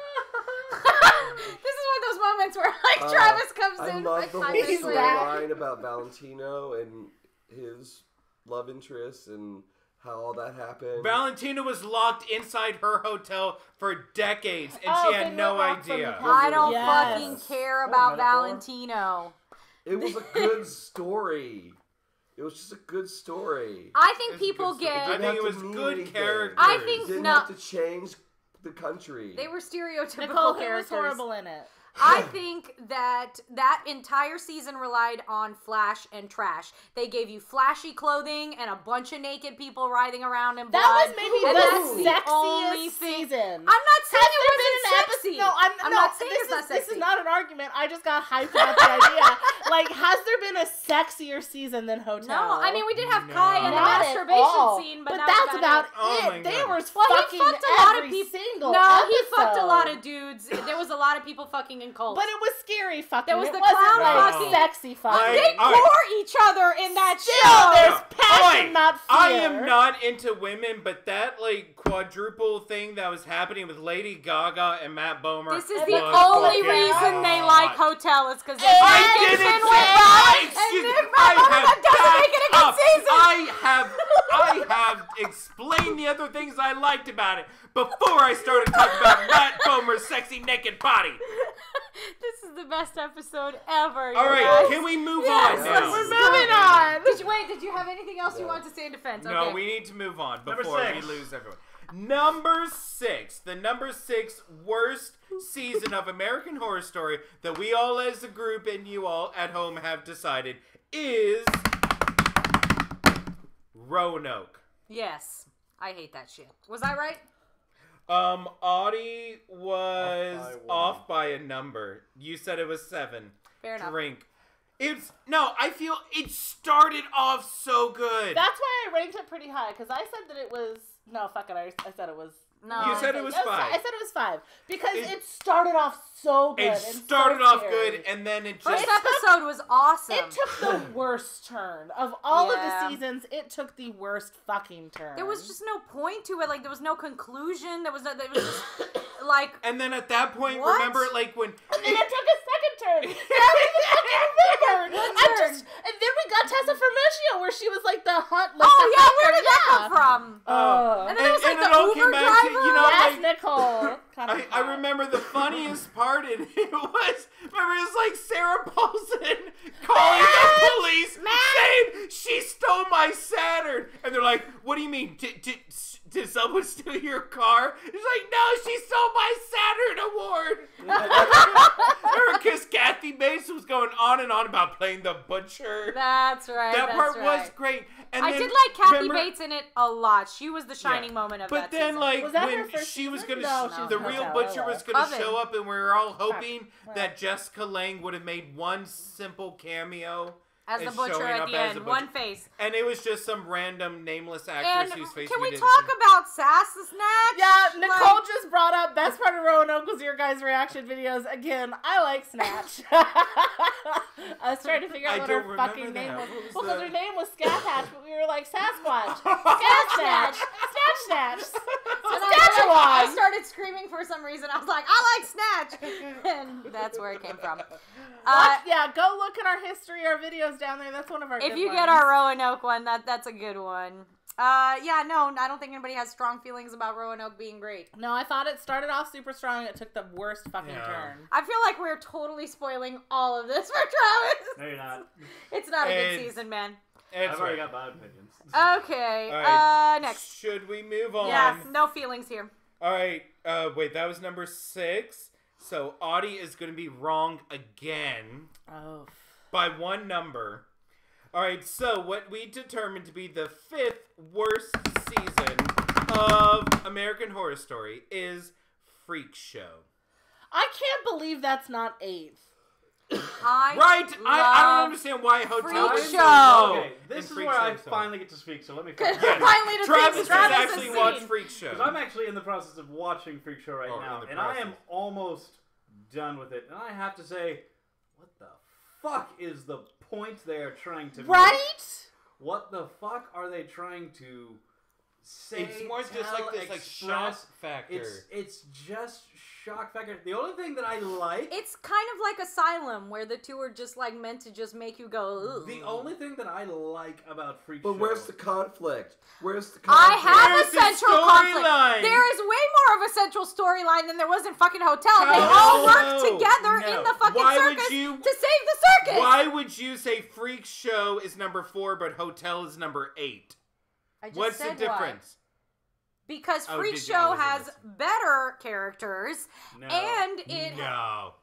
S3: This is one of those moments where like Travis comes
S5: I
S3: in.
S5: love
S3: like
S5: the
S3: 5
S5: whole
S3: minutes later.
S5: storyline about Valentino and his love interests and how all that happened.
S1: Valentina was locked inside her hotel for decades, and
S2: Oh,
S1: she had
S2: they
S1: no
S2: were locked from
S1: idea.
S2: the
S3: I don't
S2: Yes.
S3: fucking care about
S4: metaphor.
S3: Valentino.
S5: It was a good story. It was just a good story.
S3: I think
S1: It's a
S3: people
S1: good story.
S3: get.
S1: I think it
S5: have
S1: was
S5: to mean
S1: good
S5: anything.
S1: characters.
S3: I think
S5: Didn't
S3: no.
S5: have to change the country.
S3: They were stereotypical
S2: Nicole, who was
S3: characters.
S2: horrible in it?
S3: I think that entire season relied on flash and trash. They gave you flashy clothing and a bunch of naked people writhing around in blood.
S2: That was maybe
S3: and that's
S2: the sexiest season.
S3: I'm not saying it wasn't
S2: an
S3: sexy.
S2: No, I'm not saying it's not sexy. This is not an argument. I just got hyped about the idea. Like, has there been a sexier season than Hotel?
S3: No, I mean we did have Kai and the
S2: Not
S3: masturbation scene, but
S2: that's about it.
S1: Oh
S2: They were
S3: Well,
S2: fucking
S3: he fucked a lot of
S2: every
S3: people.
S2: single
S3: No,
S2: episode.
S3: he fucked a lot of dudes. There was a lot of people fucking in cults.
S2: But it was scary fucking.
S3: There was
S2: it
S3: the
S2: wasn't
S3: clown
S2: like
S3: fucking.
S2: sexy fucking.
S3: They gore each other in that
S2: Still,
S3: show.
S2: there's passion,
S1: Oi,
S2: not fear.
S1: I am not into women, but that like quadruple thing that was happening with Lady Gaga and Matt Bomer.
S3: This is
S2: was
S3: the only
S1: fucking
S3: reason they
S1: hot.
S3: like Hotel is because
S1: I didn't say. Excuse me.
S3: that doesn't make it a good season.
S1: I have explained the other things I liked about it before I started talking about Matt Bomer's sexy naked body.
S3: This is the best episode ever.
S1: All right, can we move on now?
S2: We're moving on.
S3: Did you have anything else you want to say in defense?
S1: No,
S3: Okay.
S1: we need to move on
S4: Number
S1: before we
S4: 6.
S1: lose everyone. Number 6, the number 6 worst season of American Horror Story that we all as a group and you all at home have decided is Roanoke.
S3: Yes, I hate that shit. Was I right?
S1: Audie was
S4: Off by one.
S1: off by a number. You said it was 7.
S3: Fair enough.
S1: Drink. I feel it started off so good.
S2: That's why I ranked it pretty high, because I said that it was... No, fuck it, I said it was...
S3: No.
S1: You said it was 5.
S2: I said it was 5, because it started off so good.
S1: It
S2: and
S1: started
S2: so
S1: off
S2: scary.
S1: good, and then it
S3: First
S1: just...
S3: episode was awesome.
S2: It took the worst turn. Of all
S3: Yeah.
S2: of the seasons, it took the worst fucking turn.
S3: There was just no point to it. Like, there was no conclusion. There was just, like...
S1: And then at that point,
S3: What?
S1: remember, like, when...
S2: And then it took a second turn. I don't even fucking remember. And then we got Tessa Fermaccio, where she was like the hunt. Like,
S3: Oh,
S2: the
S3: yeah,
S2: hunter,
S3: where did that come from? And then there was, like,
S1: and it
S3: the
S1: all
S3: Uber
S1: came back to,
S3: driver.
S1: you know,
S2: Yes,
S1: like...
S2: Nicole.
S1: I remember the funniest part in it was, remember, it was like Sarah Paulson calling the police saying she stole my Saturn. And they're like, what do you mean? Did someone steal your car? It's like, no, she stole my Saturn award. Remember, because Kathy Bates was going on and on about playing the butcher.
S3: That's right.
S1: That
S3: that's
S1: part
S3: right.
S1: was great. And
S3: I
S1: then,
S3: did like Kathy
S1: remember-
S3: Bates in it a lot. She was the shining moment of
S1: But
S3: that
S1: then,
S3: season.
S1: like,
S2: Was that her
S1: when
S2: first
S1: she was
S2: season?
S1: gonna,
S2: No, she was
S1: the
S2: in
S1: real
S2: Hotel,
S1: butcher
S2: I
S1: was gonna
S3: Coven.
S1: show up, and we were all hoping
S2: Right.
S1: that Jessica Lange would have made one simple cameo
S3: as the
S1: and
S3: butcher
S1: showing
S3: at
S1: up
S3: the
S1: as
S3: end,
S1: a
S3: one
S1: butcher.
S3: face.
S1: And it was just some random nameless
S3: And
S1: actress whose face
S3: can we
S1: didn't
S3: talk
S1: see.
S3: about Sass the Snatch?
S2: Yeah, Nicole
S3: Like,
S2: just brought up best part of Roanoke was your guys' reaction videos. Again, I like Snatch. I was trying to figure out
S1: I
S2: what
S1: don't
S2: her
S1: remember
S2: fucking
S1: that.
S2: name was.
S1: What was
S2: Well, because
S1: the-
S2: her name was Scathatch, but we were like Sasquatch, Snatch, Snatch,
S3: and I
S2: Saskatchewan.
S3: started screaming for some reason. I was like, I like Snatch, and that's where it came from.
S2: Yeah, go look at our history, our videos down there. That's one of our.
S3: If
S2: good
S3: you
S2: ones.
S3: get our Roanoke one, that's a good one. Yeah, no, I don't think anybody has strong feelings about Roanoke being great.
S2: No, I thought it started off super strong. It took the worst fucking
S1: Yeah.
S2: turn.
S3: I feel like we're totally spoiling all of this for Travis.
S4: No, you're not.
S3: It's not a good
S1: It's-
S3: season, man.
S1: It's
S4: I've already
S1: right.
S4: got my opinions.
S3: Okay,
S1: All right.
S3: next.
S1: Should we move on?
S3: Yeah, no feelings here.
S1: All right. Wait, that was number 6. So Audie is going to be wrong again
S2: Oh.
S1: by one number. All right. So what we determined to be the 5th worst season of American Horror Story is Freak Show.
S2: I can't believe that's not 8th.
S1: I don't
S3: love
S1: understand why Hotel
S3: Freak
S1: is so
S3: Show.
S1: low.
S4: Okay, this
S1: in
S4: is
S1: Freak
S4: where
S1: Show,
S4: I
S1: so.
S4: finally get to speak, so let me
S3: Good.
S4: finish.
S1: Yes.
S3: Finally to
S1: Travis
S3: think
S1: has
S3: Travis
S1: actually
S3: has
S1: watched
S3: seen.
S1: Freak Show.
S4: Because I'm actually in the process of watching Freak Show right
S1: Oh,
S4: now,
S1: in the
S4: and I am
S1: process.
S4: almost done with it. And I have to say, what the fuck is the point they are trying to make?
S2: Right?
S4: What the fuck are they trying to say?
S1: It's more just
S4: tell,
S1: like this, like shock
S4: express?
S1: factor.
S4: It's just shock factor. The only thing that I like,
S3: It's kind of like Asylum, where the two are just like meant to just make you go, ooh.
S4: the only thing that I like about Freak
S5: But
S4: Show.
S5: where's the conflict? Where's the
S3: I
S5: conflict?
S3: have
S1: Where's
S3: a
S1: the
S3: central conflict.
S1: storyline?
S3: There is way more of a central storyline than there was in fucking Hotel. They
S1: No.
S3: all work together
S1: No.
S3: in the fucking
S1: Why would
S3: circus
S1: you-
S3: to save the circus.
S1: Why would you say Freak Show is number 4, but Hotel is number 8?
S3: I just
S1: What's the
S3: said why.
S1: difference?
S3: Because
S1: Oh,
S3: Freak
S1: did you?
S3: Show
S1: I wasn't
S3: has
S1: listening.
S3: better characters,
S4: No.
S3: and it
S1: No.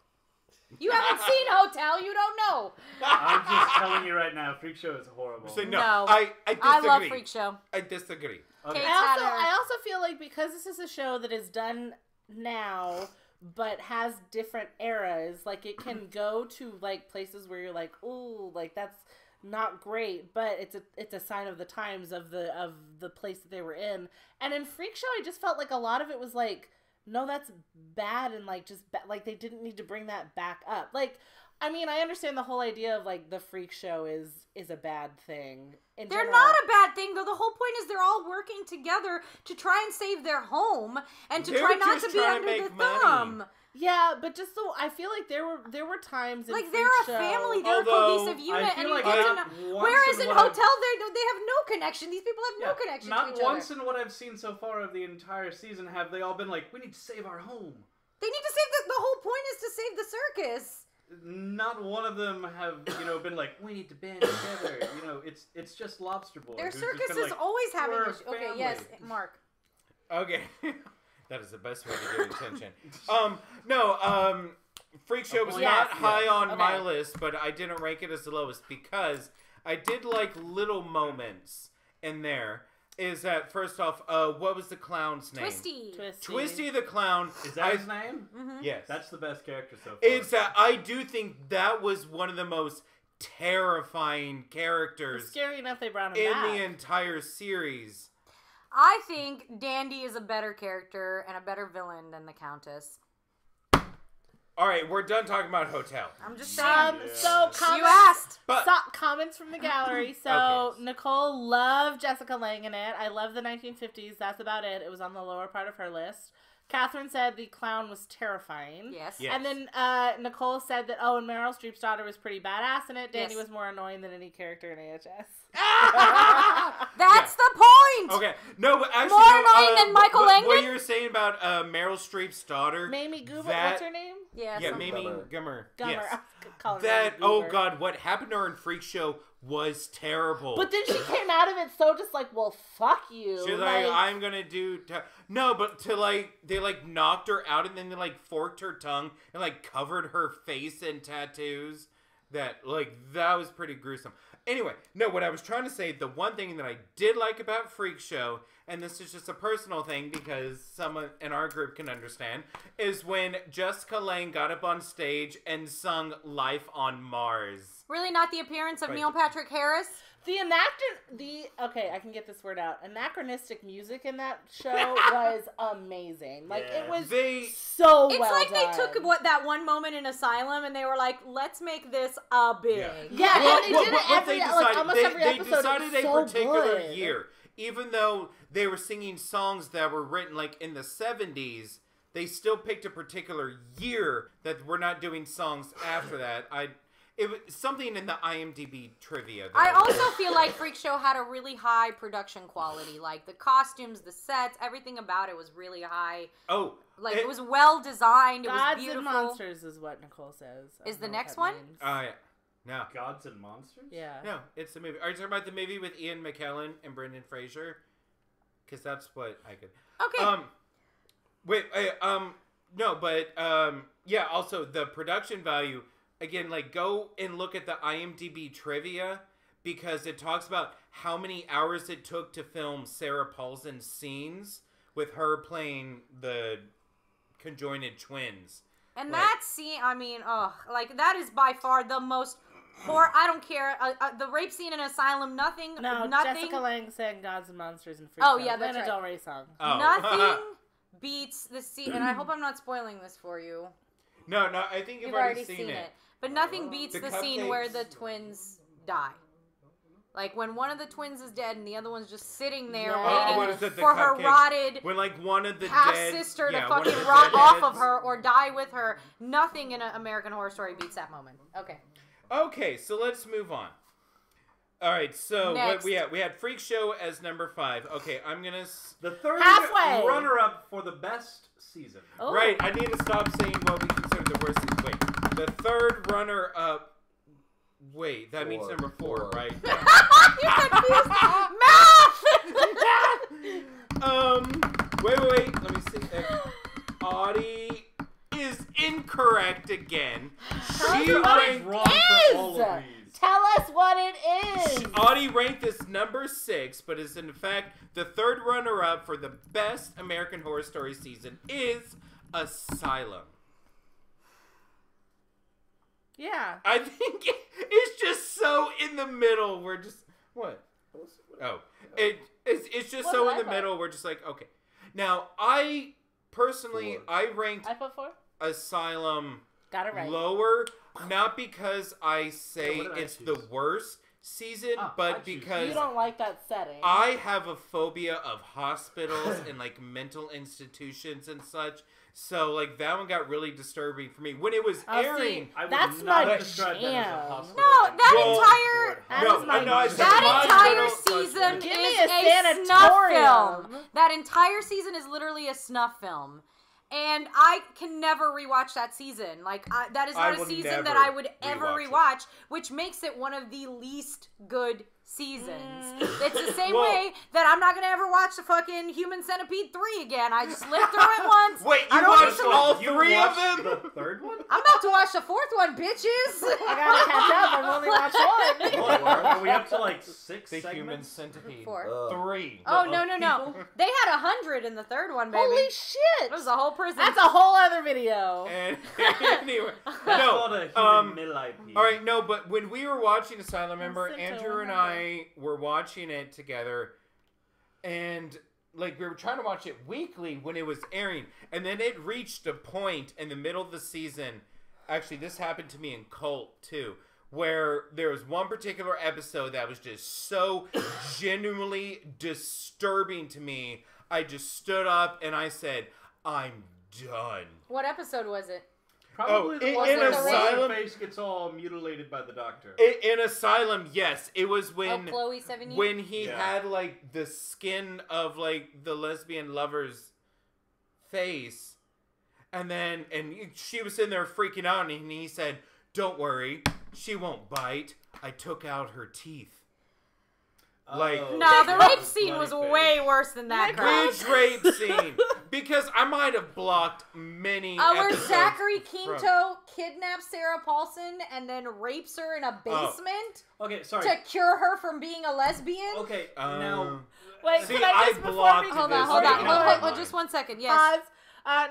S3: You haven't seen Hotel. You don't know.
S4: I'm just telling you right now, Freak Show is horrible.
S1: So,
S3: No.
S1: I disagree.
S3: I love Freak Show.
S1: I disagree.
S4: Okay.
S2: I also feel like because this is a show that is done now but has different eras, like it can go to like places where you're like, ooh, like that's not great, but it's a sign of the times of the place that they were in. And in Freak Show, I just felt like a lot of it was like, no, that's bad, and like just like they didn't need to bring that back up. Like, I mean, I understand the whole idea of like the Freak Show is a bad thing.
S3: They're not a bad thing, though. The whole point is they're all working together to try and save their home and to try not to be under the thumb.
S2: Yeah, but just so I feel like there were times in
S3: like
S2: Freak
S3: they're
S2: Show,
S3: a family, they're a cohesive unit, and you get to know. Whereas in Hotel, they have no connection. These people have no connection to each other.
S4: Not once in what I've seen so far of the entire season have they all been like, we need to save our home.
S3: They need to save the whole point is to save the circus.
S4: Not one of them have, been like, we need to band together. It's just Lobster Boy.
S3: Their circuses always have an issue. Okay, yes, Mark.
S1: Okay. That is the best way to get attention. Freak Show was not high on my list, but I didn't rank it as the lowest because I did like little moments in there. Is that, first off, what was the clown's name? Twisty the clown.
S4: Is that his name?
S3: Mm-hmm.
S1: Yes.
S4: That's the best character so far.
S1: It's that I do think that was one of the most terrifying characters.
S2: It's scary enough they brought him back.
S1: In the entire series.
S3: I think Dandy is a better character and a better villain than the Countess.
S1: All right, we're done talking about Hotel.
S3: I'm just saying.
S2: So
S3: you asked.
S2: Comments from the gallery. So Nicole loved Jessica Lange in it. I love the 1950s. That's about it. It was on the lower part of her list. Catherine said the clown was terrifying.
S3: Yes.
S2: And then Nicole said that, and Meryl Streep's daughter was pretty badass in it. Danny was more annoying than any character in AHS.
S3: That's the point!
S1: Okay. No, but actually...
S3: More annoying than Michael Langdon?
S1: What you're saying about Meryl Streep's daughter...
S2: Mamie Goober, what's her name?
S1: Yeah, Mamie Gummer.
S2: Gummer.
S1: Yes.
S2: Call her
S1: that,
S2: oh
S1: God, what happened to her in Freak Show was terrible.
S2: But then she came out of it so just like, well, fuck you.
S1: She's like, I'm gonna do... No, but they knocked her out and then they forked her tongue and covered her face in tattoos. That was pretty gruesome. Anyway, no, what I was trying to say, the one thing that I did like about Freak Show, and this is just a personal thing because someone in our group can understand, is when Jessica Lange got up on stage and sung Life on Mars.
S3: Really not the appearance of Neil Patrick Harris?
S2: Okay, I can get this word out. Anachronistic music in that show was amazing. It was so well done.
S3: It's like they took that one moment in Asylum and they were like, let's make this a big.
S2: Yeah, and they did it almost every episode.
S1: They decided a particular
S2: good.
S1: year. Even though they were singing songs that were written in the 70s, they still picked a particular year that we're not doing songs after that. It was something in the IMDb trivia.
S3: I also feel like Freak Show had a really high production quality. Like, the costumes, the sets, everything about it was really high.
S1: Oh.
S3: It was well designed. It was
S2: Gods
S3: beautiful.
S2: and Monsters is what Nicole says.
S3: Is the next one?
S1: Oh, yeah. No.
S4: Gods and Monsters?
S2: Yeah.
S1: No, it's the movie. Are you talking about the movie with Ian McKellen and Brendan Fraser? Because that's what I could...
S3: Okay.
S1: No, but, yeah, also, the production value... Again, go and look at the IMDb trivia because it talks about how many hours it took to film Sarah Paulson's scenes with her playing the conjoined twins.
S3: And that scene, that is by far the most I don't care. The rape scene in Asylum, nothing.
S2: Jessica Lange sang Gods and Monsters and Freak Show.
S3: Oh, yeah, that's
S2: Lana
S3: right.
S2: Del Rey song.
S1: Oh.
S3: Nothing beats the scene, and I hope I'm not spoiling this for you.
S1: No, I think you've already seen it.
S3: But nothing beats the scene
S1: cupcakes.
S3: where the twins die. When one of the twins is dead and the other one's just sitting there waiting for her rotted
S1: when one of the
S3: half-sister to fucking rot off of her or die with her. Nothing in an American Horror Story beats that moment.
S1: Okay, so let's move on. All right, so what we had Freak Show as number 5. Okay, I'm gonna
S4: the third runner-up for the best season.
S2: Oh.
S1: Right, I need to stop saying what we consider the worst season. Wait, the third runner-up. Wait, that means number 4, right?
S3: You confused math.
S1: Wait. Let me see. Audie is incorrect again. She
S2: what
S1: ranked
S4: wrong for all of these.
S2: Tell us what it is.
S1: Audie ranked this number 6, but is in fact the third runner-up for the best American Horror Story season is Asylum.
S2: Yeah.
S1: I think it's just so in the middle. We're just what? Oh, it's just
S2: What
S1: so
S2: did
S1: in
S2: I
S1: the
S2: put?
S1: middle. We're just like okay. Now I personally
S5: 4.
S1: I ranked
S2: I put 4.
S1: Asylum
S2: Got it right.
S1: lower, not because I say
S6: Yeah, what did I
S1: it's
S6: choose?
S1: the worst season,
S6: I
S1: but
S6: choose-
S1: because
S2: You don't like that setting.
S1: I have a phobia of hospitals and like mental institutions and such. So like that one got really disturbing for me when it was
S2: Oh, see,
S1: airing.
S4: I would
S2: That's
S4: not
S2: my
S4: describe that as a
S2: jam.
S4: hospital.
S3: No, that
S1: Well,
S3: entire
S2: That is my
S1: I said
S3: that entire
S1: hospital.
S3: season
S2: Give me
S3: is
S2: a
S3: a snuff
S2: sanatorium.
S3: film. That entire season is literally a snuff film. And I can never rewatch that season. Like, that is
S1: I
S3: not a
S1: will
S3: season
S1: never
S3: that I would ever
S1: rewatch it.
S3: rewatch, which makes it one of the least good seasons. It's the same
S1: Well-
S3: way that I'm not going to ever watch the fucking Human Centipede 3 again. I just lived through it once.
S1: Wait,
S3: I
S1: you
S3: don't
S1: watched
S3: need to-
S1: all
S4: You
S1: 3 of
S4: watched
S1: them?
S4: The third one?
S3: I'm about to watch the 4th one, bitches.
S2: I gotta catch up. I've only watched one.
S4: Are we up to like 6
S1: The Human
S4: segments?
S1: Centipede.
S3: 4.
S1: 3.
S3: Oh,
S4: of
S3: no.
S4: people?
S3: They had 100 in the 3rd one, baby.
S2: Holy shit!
S3: It was a whole prison.
S2: That's a whole other video.
S1: And anyway,
S4: That's called a human
S1: no.
S4: millipede.
S1: All right, no, but when we were watching Asylum, remember
S2: Sent to
S1: Andrew and
S2: 100.
S1: I were watching it together, and like we were trying to watch it weekly when it was airing, and then it reached a point in the middle of the season. Actually, this happened to me in Cult too, where there was one particular episode that was just so genuinely disturbing to me. I just stood up and I said, "I'm done."
S3: What episode was it?
S4: Probably the
S1: in
S4: one where the
S1: Asylum-
S4: face gets all mutilated by the doctor.
S1: In Asylum, yes, it was when
S3: Chloe Sevigny?
S1: when he
S4: Yeah.
S1: had like the skin of like the lesbian lover's face, and she was sitting there freaking out, and he said, "Don't worry, she won't bite. I took out her teeth." Like
S3: No, the rape scene
S4: Bloody
S3: was
S4: face.
S3: way worse than that crap.
S1: bridge rape scene, because I might have blocked many.
S3: Where
S1: episodes
S3: Zachary
S1: from-
S3: Quinto kidnaps Sarah Paulson and then rapes her in a basement
S4: Okay, sorry.
S3: to cure her from being a lesbian?
S4: Okay, now...
S2: Wait,
S1: See,
S2: can I just
S1: I
S2: before
S1: blocked
S2: we
S3: Hold
S1: this
S3: on, hold
S1: right
S3: on.
S1: now in my
S3: Hold, just
S1: mind.
S3: 1 second. Yes.
S2: pause.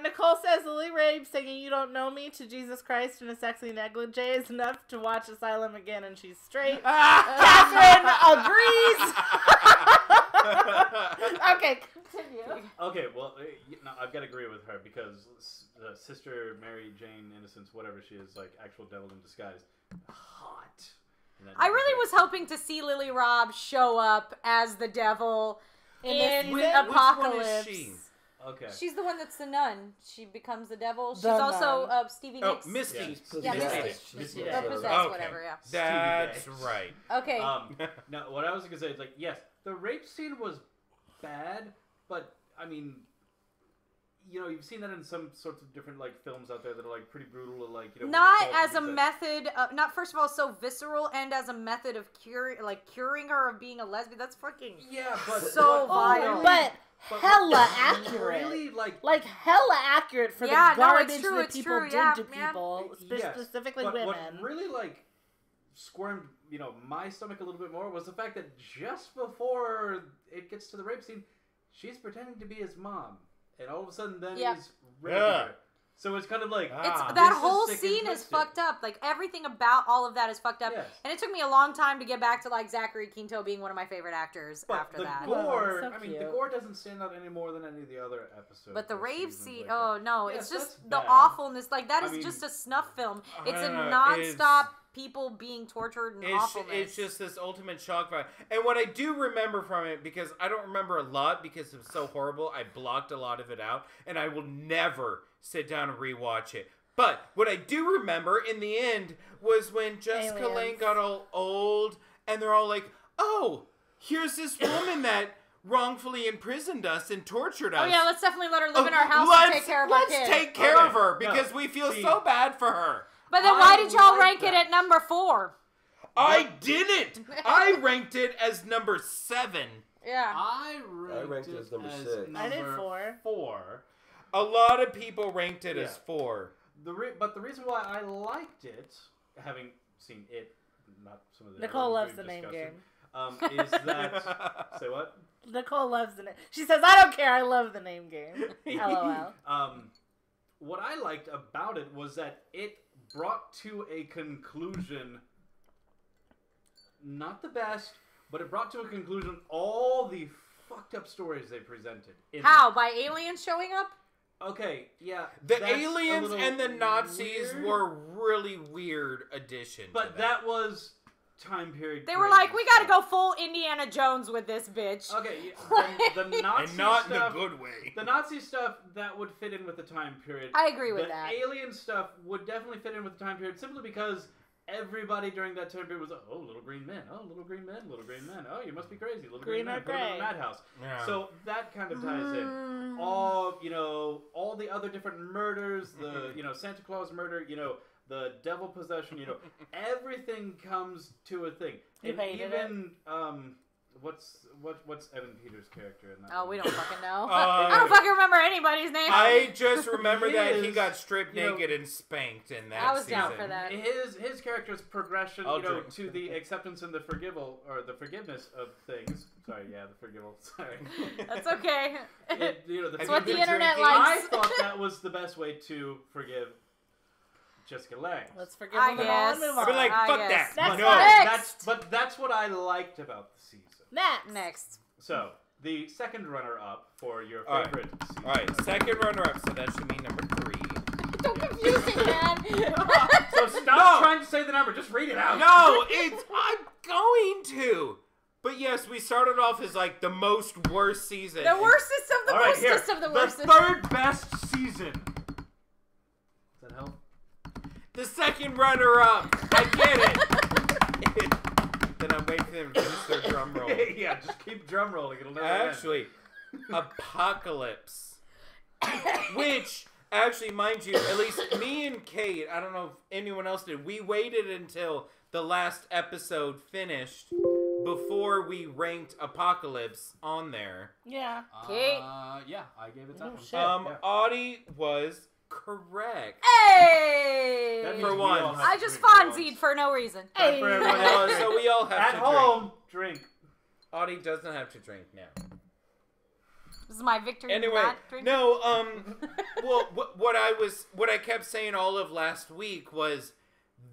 S2: Nicole says Lily Rabe singing "You Don't Know Me" to Jesus Christ in a sexy negligee is enough to watch Asylum again, and she's straight. Catherine agrees. Okay, continue.
S4: Okay, well, no, I've got to agree with her because Sister Mary Jane Innocence, whatever she is, like actual devil in disguise, hot. in that
S3: I really
S4: movie.
S3: was hoping to see Lily Robb show up as the devil
S2: In
S3: in
S2: this season?
S3: Apocalypse.
S1: Which one is she?
S4: Okay.
S3: She's the one that's the nun. She becomes the devil. She's
S2: The
S3: also
S2: nun.
S3: Stevie
S1: Oh,
S3: Nicks.
S1: Misty.
S3: Yeah,
S5: Possessed.
S3: Misty.
S5: She's
S4: Yeah.
S5: possessed.
S3: Possessed,
S1: Okay.
S3: whatever, yeah.
S1: That's
S4: Stevie
S1: right.
S3: Okay.
S4: No, what I was going to say is, like, yes, the rape scene was bad, but, I mean, you know, you've seen that in some sorts of different, like, films out there that are, like, pretty brutal, or, like, you know...
S3: Not
S4: with the
S3: as a
S4: cults and
S3: method, not first of all so visceral, and as a method of curing her of being a lesbian. That's fucking
S4: stuff. Yeah, but...
S3: so
S4: but-
S3: vile.
S2: But
S4: but-
S2: hella
S4: but
S2: accurate.
S4: Really,
S2: Like hella accurate for
S3: Yeah,
S2: the
S3: no,
S2: garbage
S3: it's true,
S2: that
S3: it's
S2: people
S3: true,
S2: did
S3: yeah,
S2: to
S3: man.
S2: people,
S4: Yes,
S2: specifically
S4: but
S2: women.
S4: what really, like, squirmed, you know, my stomach a little bit more was the fact that just before it gets to the rape scene, she's pretending to be his mom. And all of a sudden, then
S3: Yep.
S4: he's raping
S1: Yeah.
S4: her. So it's kind of like...
S3: It's
S1: Ah.
S3: that
S4: This is
S3: whole
S4: sick and
S3: scene is
S4: twisted.
S3: fucked up. Like everything about all of that is fucked up.
S4: Yes.
S3: And it took me a long time to get back to like Zachary Quinto being one of my favorite actors
S4: But
S3: after
S4: the
S3: that.
S4: gore,
S2: Oh, so
S4: I mean, the
S2: cute.
S4: gore doesn't stand out any more than any of the other episodes.
S3: But the
S4: or
S3: rave
S4: seasons
S3: scene,
S4: like
S3: oh
S4: that.
S3: no,
S4: Yes,
S3: it's just
S4: that's
S3: the
S4: bad.
S3: awfulness. Like that
S4: I
S3: is
S4: mean,
S3: just a snuff film.
S1: I
S3: It's a
S1: don't know,
S3: non-stop people being tortured and awfulness.
S1: It's just this ultimate shock value. And what I do remember from it, because I don't remember a lot because it was so horrible, I blocked a lot of it out, and I will never sit down and rewatch it. But what I do remember in the end was when Jessica
S2: Aliens.
S1: Lange got all old, and they're all like, "Oh, here's this woman that wrongfully imprisoned us and tortured us.
S3: Oh yeah, let's definitely let her live in
S1: Oh,
S3: our house and
S1: let's-
S3: take care of our
S1: let's
S3: kids.
S1: take care
S4: Okay,
S1: of her
S4: no,
S1: because we feel
S4: see-
S1: so bad for her."
S3: But then
S4: I
S3: why did y'all
S4: like
S3: rank it
S4: that.
S3: at number 4?
S1: I didn't. I ranked it as number 7.
S3: Yeah.
S6: I ranked
S5: it
S6: it
S5: as number
S6: as
S5: 6.
S2: I did
S6: number
S2: 4.
S6: 4.
S1: A lot of people ranked it as
S4: Yeah.
S1: 4.
S4: But the reason why I liked it, having seen it, not some of the
S2: Nicole
S4: others
S2: loves the
S4: we've
S2: name
S4: discussed,
S2: game.
S4: is that say what?
S2: Nicole loves the name. She says, "I don't care. I love the name game." LOL.
S4: What I liked about it was that it brought to a conclusion, not the best, but it brought to a conclusion all the fucked up stories they presented.
S3: How? By aliens showing up?
S4: Okay, yeah.
S1: The aliens and the Nazis
S4: weird,
S1: were really weird addition.
S4: but that was time period.
S3: They were like, we gotta go full Indiana Jones with this bitch.
S4: Okay, yeah, the Nazi
S1: and not
S4: stuff,
S1: in the good way.
S4: The Nazi stuff, that would fit in with the time period.
S3: I agree with that.
S4: The alien stuff would definitely fit in with the time period simply because everybody during that time period was like, oh, little green men, oh, little green men, little green men, oh, you must be crazy, little green men, put them in the madhouse.
S1: Yeah.
S4: So that kind of ties in. All the other different murders, the, Santa Claus murder, the devil possession, everything comes to a thing.
S2: You
S4: and
S2: hated
S4: even, what's Evan Peters' character in that?
S3: Oh, we don't fucking know.
S1: Uh,
S3: I don't fucking remember anybody's name.
S1: I just remember that he
S4: His,
S1: got stripped naked and spanked in that
S3: I was
S1: season.
S3: down for that.
S4: His character's progression,
S1: I'll drink.
S4: to the acceptance and the forgiveness of things. Sorry, yeah, the forgival. Sorry.
S3: That's okay.
S1: That's
S3: what the
S1: been
S3: internet
S1: drinking?
S3: likes.
S4: I thought that was the best way to forgive Jessica Lange.
S2: Let's forgive
S3: I
S2: them all and
S3: guess.
S2: move
S1: I'd be
S2: on.
S1: like,
S3: I
S1: fuck
S3: guess.
S1: that.
S2: Next
S1: No.
S2: one.
S4: That's what I liked about the season.
S2: Next.
S4: So the second runner-up for your
S1: All right.
S4: favorite season.
S1: All right, second runner-up, so that should be number 3.
S3: Don't confuse me, man.
S4: So stop trying to say the number. Just read it out.
S1: No, I'm going to. But yes, we started off as like the most worst season.
S3: The worstest of the
S4: All right,
S3: worstest
S4: here.
S3: of the
S4: The
S3: worstest.
S4: third best season. Does that help?
S1: The second runner-up. I get it. Then I'm waiting for them to finish their drum roll.
S4: Yeah, just keep drum rolling. It'll never end.
S1: Actually, Apocalypse. Which, actually, mind you, at least me and Kate, I don't know if anyone else did, we waited until the last episode finished before we ranked Apocalypse on there.
S2: Yeah.
S3: Kate.
S6: Yeah, I gave it that one.
S2: Shit.
S4: Yeah.
S1: Audie was correct.
S3: Hey!
S4: That means
S1: For
S4: we
S1: once.
S4: all have
S3: I
S4: to
S3: just
S4: drink for
S3: Fonzied
S4: once.
S3: for no reason.
S4: Time for everyone else.
S1: So we all have
S4: At
S1: to
S4: home, drink.
S1: drink. Audie doesn't have to drink now.
S3: This is my victory.
S1: Anyway,
S3: not drinking.
S1: no, well, what I kept saying all of last week was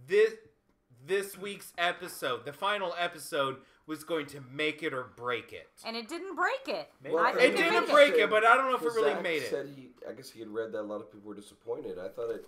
S1: this week's episode, the final episode, was going to make it or break it.
S3: And it didn't break it.
S4: Maybe.
S3: I
S1: It
S3: think
S1: didn't
S3: made
S1: break it, but I don't know if it
S5: Because
S1: really
S5: Zach
S1: made it.
S5: said I guess he had read that a lot of people were disappointed. I thought it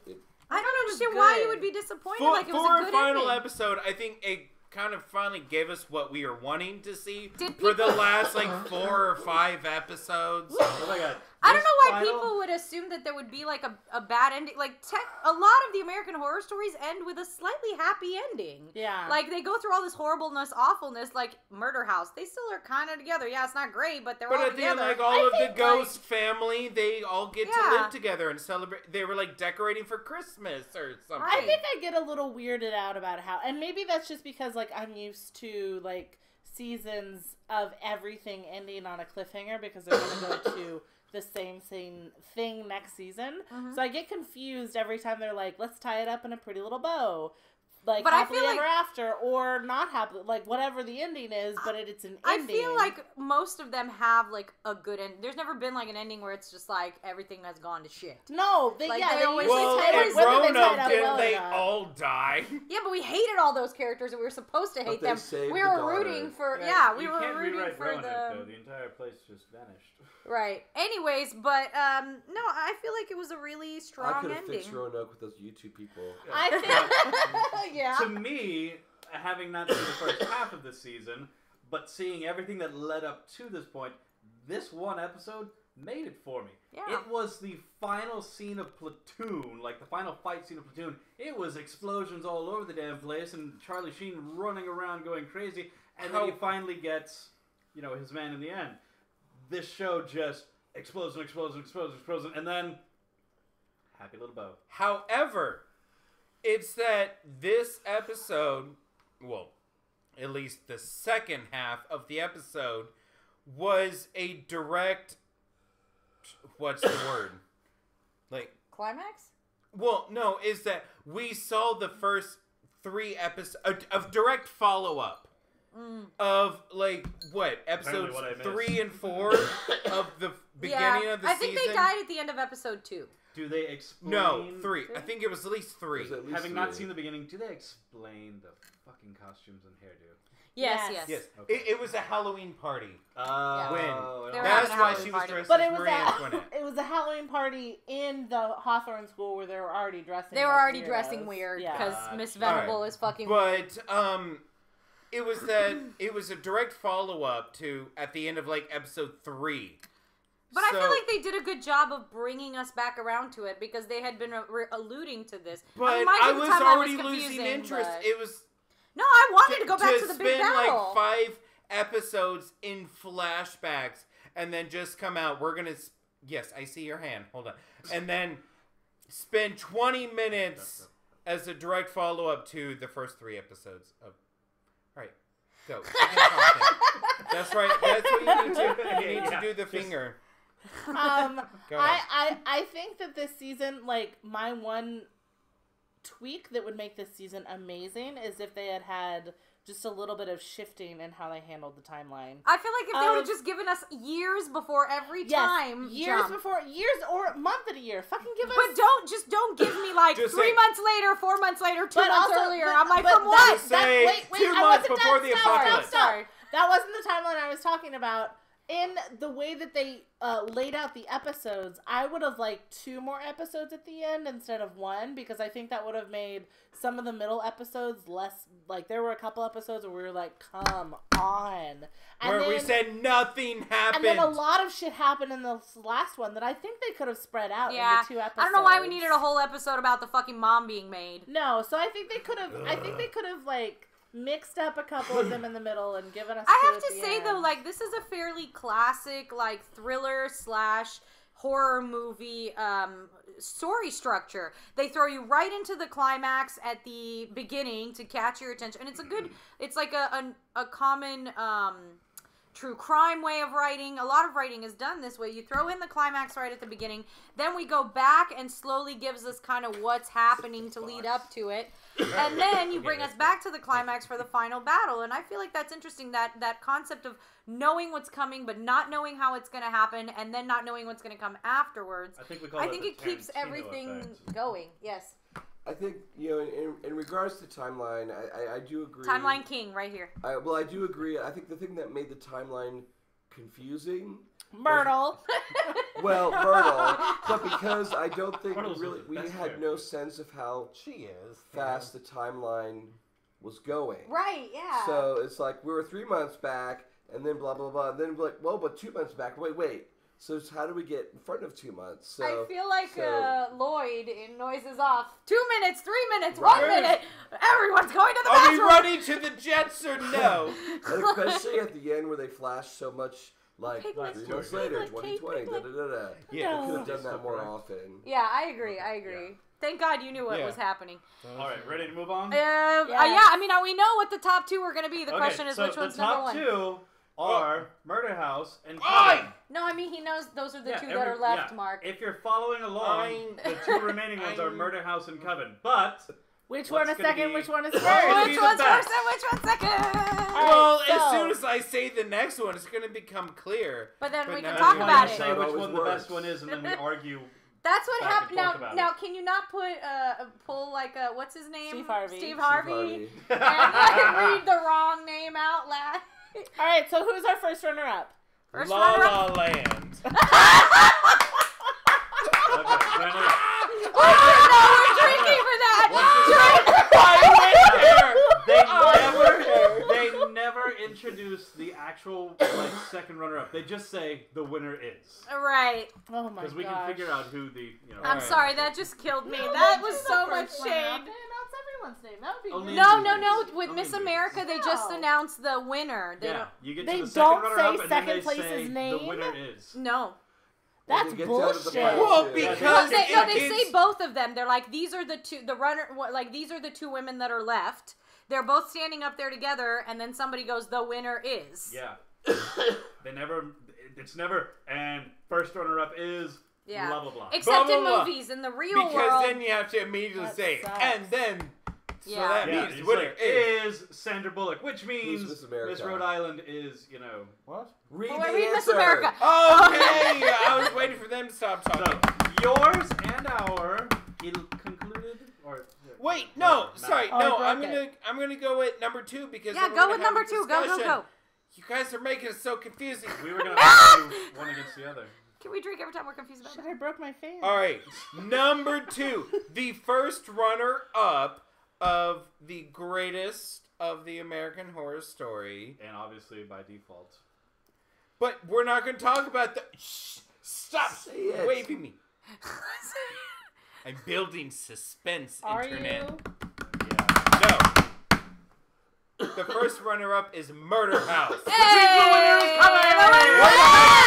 S3: I don't
S2: was
S3: understand why
S2: good.
S3: you would be disappointed.
S1: For,
S3: like it was
S1: for
S3: a
S1: our
S3: good
S1: final
S3: ending.
S1: episode, I think it kind of finally gave us what we were wanting to see
S3: Did
S1: for the
S3: people-
S1: last 4 or 5 episodes.
S4: Oh my god.
S3: I don't
S4: This
S3: know why
S4: final-
S3: people would assume that there would be like a bad ending. Like a lot of the American Horror Stories end with a slightly happy ending.
S2: Yeah.
S3: Like they go through all this horribleness, awfulness, like Murder House. They still are kind of together. Yeah, it's not great, but they're
S1: But
S3: all
S1: at the end,
S3: together.
S1: all of the
S3: think,
S1: ghost family, they all get to
S3: Yeah.
S1: live together and celebrate. They were decorating for Christmas or something.
S2: I think I get a little weirded out about how, and maybe that's just because I'm used to seasons of everything ending on a cliffhanger because they're gonna go to the same thing next season. So I get confused every time they're like, let's tie it up in a pretty little bow. But
S3: I
S2: happily
S3: feel
S2: ever after, or not happily, whatever the ending is, but it's an ending.
S3: I feel like most of them have a good end. There's never been an ending where it's just everything has gone to shit.
S2: No, they
S3: Like,
S2: yeah,
S3: they
S2: they
S3: always-
S2: usually
S1: Well,
S2: tie it
S1: in
S2: up, whether they tie it
S1: Roanoke,
S2: up
S1: didn't
S2: well or
S1: they
S2: not.
S1: all die?
S3: Yeah, but we hated all those characters and we were supposed to hate
S5: they
S3: them.
S5: saved
S3: We
S5: the
S3: were
S5: daughter.
S3: rooting for we
S4: You
S3: were
S4: can't
S3: rooting
S4: rewrite
S3: for
S4: Roanoke,
S3: the
S4: though. The entire place just vanished.
S3: right. Anyways, but no, I feel like it was a really
S5: I
S3: strong
S5: could have
S3: ending.
S5: fixed Roanoke with those YouTube people.
S2: I think
S3: Yeah.
S4: To me, having not seen the first half of this season, but seeing everything that led up to this point, this one episode made it for me.
S3: Yeah.
S4: It was the final scene of Platoon, the final fight scene of Platoon. It was explosions all over the damn place, and Charlie Sheen running around going crazy, and then he finally gets, his man in the end. This show just explodes, and then happy little bow.
S1: However, it's that this episode, well, at least the second half of the episode, was a direct, what's the word?
S3: Climax?
S1: Well, no, is that we saw the first 3 episodes of direct follow-up of, like, episodes 3 and 4 of the beginning of the season?
S3: I think they died at the end of episode 2.
S4: Do they explain...
S1: No, 3. I think it was at least 3.
S4: Having not seen the beginning, do they explain the fucking costumes and hairdo?
S3: Yes.
S1: Okay. It was a Halloween party.
S3: They were
S1: That's
S3: having a
S1: why
S3: Halloween
S1: she was
S3: party.
S1: dressed
S2: But
S1: as
S2: it was
S1: Marie Antoinette.
S2: it was a Halloween party in the Hawthorne school where they were already dressing.
S3: They were
S2: like
S3: already
S2: weirdos.
S3: dressing weird because
S2: Yeah.
S3: Miss Venable is fucking weird.
S1: But it was a direct follow-up to at the end of like episode 3.
S3: But I feel like they did a good job of bringing us back around to it because they had been alluding to this.
S1: But
S3: I
S1: was
S3: timeline
S1: already
S3: was
S1: losing interest.
S3: but-
S1: It was
S3: No, I wanted to go back to the big
S1: spend
S3: battle.
S1: like 5 episodes in flashbacks and then just come out. We're gonna. Yes, I see your hand. Hold on. And then spend 20 minutes as a direct follow-up to the first 3 episodes of. All right, go. That's right. That's what you need to. You need to do the finger. Go ahead.
S2: I think that this season, like, my one tweak that would make this season amazing is if they had just a little bit of shifting in how they handled the timeline.
S3: I feel like if they would have just given us years before every time.
S2: Years
S3: jump.
S2: before, years or month of a year. Fucking give us.
S3: But don't give me like 3 months later, 4 months later, 2
S2: But
S3: months
S2: also-
S3: earlier.
S2: but-
S3: I'm like,
S2: but
S3: from
S2: that-
S3: what?
S1: Say
S2: wait,
S1: 2
S2: I
S1: months
S2: wasn't
S1: before
S2: done.
S1: the
S2: Stop,
S1: apocalypse.
S3: Sorry.
S2: That wasn't the timeline I was talking about. In the way that they laid out the episodes, I would have liked 2 more episodes at the end instead of 1, because I think that would have made some of the middle episodes less, like, there were a couple episodes where we were like, come on. And
S1: we said nothing happened.
S2: And then a lot of shit happened in the last one that I think they could have spread out into 2 episodes.
S3: I don't know why we needed a whole episode about the fucking mom being made.
S2: No, so I think they could have, like, mixed up a couple of them in the middle and given us.
S3: I have
S2: two
S3: to
S2: at the
S3: say
S2: end.
S3: though, like, this is a fairly classic, like, thriller / horror movie story structure. They throw you right into the climax at the beginning to catch your attention, and it's like a common true crime way of writing. A lot of writing is done this way. You throw in the climax right at the beginning, then we go back and slowly gives us kind of what's happening to lead up to it, and then you bring us back to the climax for the final battle. And I feel like that's interesting, that concept of knowing what's coming but not knowing how it's going to happen, and then not knowing what's going to come afterwards. I think it keeps everything going. Yes.
S5: I think, in regards to timeline, I do agree.
S3: Timeline king right here.
S5: I do agree. I think the thing that made the timeline confusing...
S2: Myrtle.
S5: Myrtle. But because I don't think we had
S4: character.
S5: no sense of how fast the timeline was going.
S3: Right, yeah.
S5: So it's like we were 3 months back, and then blah, blah, blah. And then like, well, but 2 months back. Wait. So how do we get in front of 2 months? So,
S3: I feel like Lloyd in Noises Off. 2 minutes, 3 minutes, 1 minute. Everyone's going to the
S1: Are
S3: bathroom.
S1: we running to the Jets or no?
S5: And especially at the end where they flash so much, like,
S3: Piglet,
S5: 3 months later,
S3: Piglet,
S5: 2020,
S3: Piglet.
S5: da-da-da-da.
S1: Yeah.
S5: We could have done that more often.
S3: Yeah, I agree.
S4: Yeah.
S3: Thank God you knew what
S1: Yeah.
S3: was happening.
S4: All right, ready to move on?
S3: Yeah, I mean, we know what the top 2 are going to be. The question is
S4: so
S3: which one's
S4: the
S3: number
S4: top
S3: 1.
S4: 2 are Murder House and
S1: Oi!
S4: Coven.
S3: No, I mean, he knows those are the 2 that
S4: every-
S3: are left,
S4: yeah.
S3: Mark.
S4: If you're following along, the 2 remaining ones are Murder House and Coven. But
S2: Which
S4: What's
S2: one is
S4: gonna
S2: second?
S4: be-
S2: Which one is
S4: What's
S2: first?
S4: gonna be
S3: Which
S4: the
S3: one's
S4: best?
S3: first and which one's second?
S1: Well,
S2: so-
S1: as soon as I say the next one, it's going to become clear.
S3: But then we
S1: now
S3: can
S1: you
S3: talk
S1: know.
S3: about
S4: you
S3: it.
S4: say
S5: It
S4: which
S5: always
S4: one the best
S5: works.
S4: one is, and then we argue.
S3: That's what
S4: back
S3: happened.
S4: and forth about
S3: Now,
S4: it.
S3: can you not put pull like what's his name?
S2: Steve Harvey.
S3: Steve
S5: Steve
S3: Harvey.
S5: Harvey.
S3: And like, read the wrong name out loud.
S2: All right, so who's our first runner-up?
S3: First
S1: La
S3: runner-up.
S1: La Land.
S4: Okay, runner up.
S3: Oh no, we're drinking for that.
S4: They never introduce the actual second runner-up. They just say the winner is,
S3: Right.
S2: Oh my god.
S4: because we can figure out who the
S3: I'm
S1: Alright.
S3: sorry, that just killed me. That was so much shade.
S2: Announce everyone's name. That would be
S4: Only
S2: good.
S3: No.
S4: Introduce.
S3: With
S4: Only
S3: Miss
S4: introduce.
S3: America, they just
S2: No.
S3: announced the winner. They
S4: Yeah, you get
S2: They
S4: to the second
S2: don't
S4: runner-up,
S2: say
S4: and then
S2: second
S4: they
S2: place's
S4: say
S2: name?
S4: the winner is.
S3: don't. No.
S2: That's
S5: They get down to the
S2: bullshit.
S5: final
S1: Well,
S5: two.
S1: because
S3: They
S1: it
S3: say both of them. They're like, these are the two. The runner, like these are the 2 women that are left. They're both standing up there together, and then somebody goes, "The winner is."
S4: Yeah. They never. It's never. And first runner-up is
S3: Yeah.
S4: Blah, blah, blah.
S3: Except
S1: Blah,
S3: in
S1: blah, blah.
S3: movies, in the real
S1: Because
S3: world.
S1: then you have to immediately
S2: That
S1: say,
S2: sucks.
S1: and then. So
S3: Yeah.
S1: that
S4: Yeah,
S1: means
S4: it's
S1: the winner
S4: like,
S1: is.
S4: is Sandra Bullock, which means
S5: Miss America?
S4: Miss Rhode Island is,
S6: What?
S5: Read
S3: Oh,
S5: the
S3: I read Miss
S5: answer.
S3: America.
S1: Okay, I was waiting for them to stop
S4: So,
S1: talking.
S4: yours and our concluded, or
S1: Wait, no,
S4: Not.
S1: sorry,
S2: Oh,
S1: no.
S2: I
S1: I'm
S2: broke
S1: gonna go with number 2 because
S3: Yeah,
S1: then we're
S3: go
S1: gonna
S3: with
S1: have a
S3: number 2. Go, go,
S1: discussion.
S3: go.
S1: You guys are making it so confusing.
S4: We were gonna argue one against the other.
S3: Can we drink every time we're confused about
S2: Shit,
S3: it?
S2: I broke my fan.
S1: All right, number 2, the first runner-up of the greatest of the American Horror Story.
S4: And obviously by default.
S1: But we're not going to talk about the. Shh! Stop
S5: Say it.
S1: waving me. I'm building suspense.
S2: Are
S1: Internet.
S2: you?
S4: Yeah.
S1: No. The first runner-up is Murder House.
S3: Hey!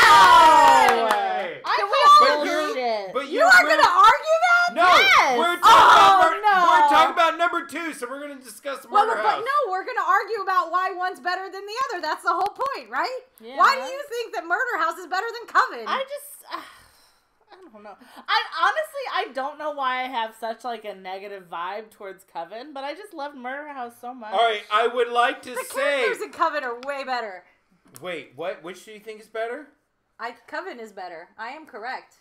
S2: Wow!
S4: Hey!
S2: I
S3: Can we
S2: call
S1: all-
S2: bullshit.
S1: But
S3: You are going to argue that?
S1: No,
S2: Yes!
S1: we're talking
S3: Oh,
S1: about
S3: no.
S1: we're talking about number 2, so we're going to discuss
S3: Well,
S1: Murder
S3: but
S1: House.
S3: no, we're going to argue about why one's better than the other. That's the whole point, right?
S2: Yeah.
S3: Why do you think that Murder House is better than Coven?
S2: I don't know. I don't know why I have such like a negative vibe towards Coven, but I just loved Murder House so much.
S1: All right, I would like to
S3: the
S1: say.
S3: characters in Coven are way better.
S1: Wait, what? Which do you think is better?
S3: Coven is better. I am correct.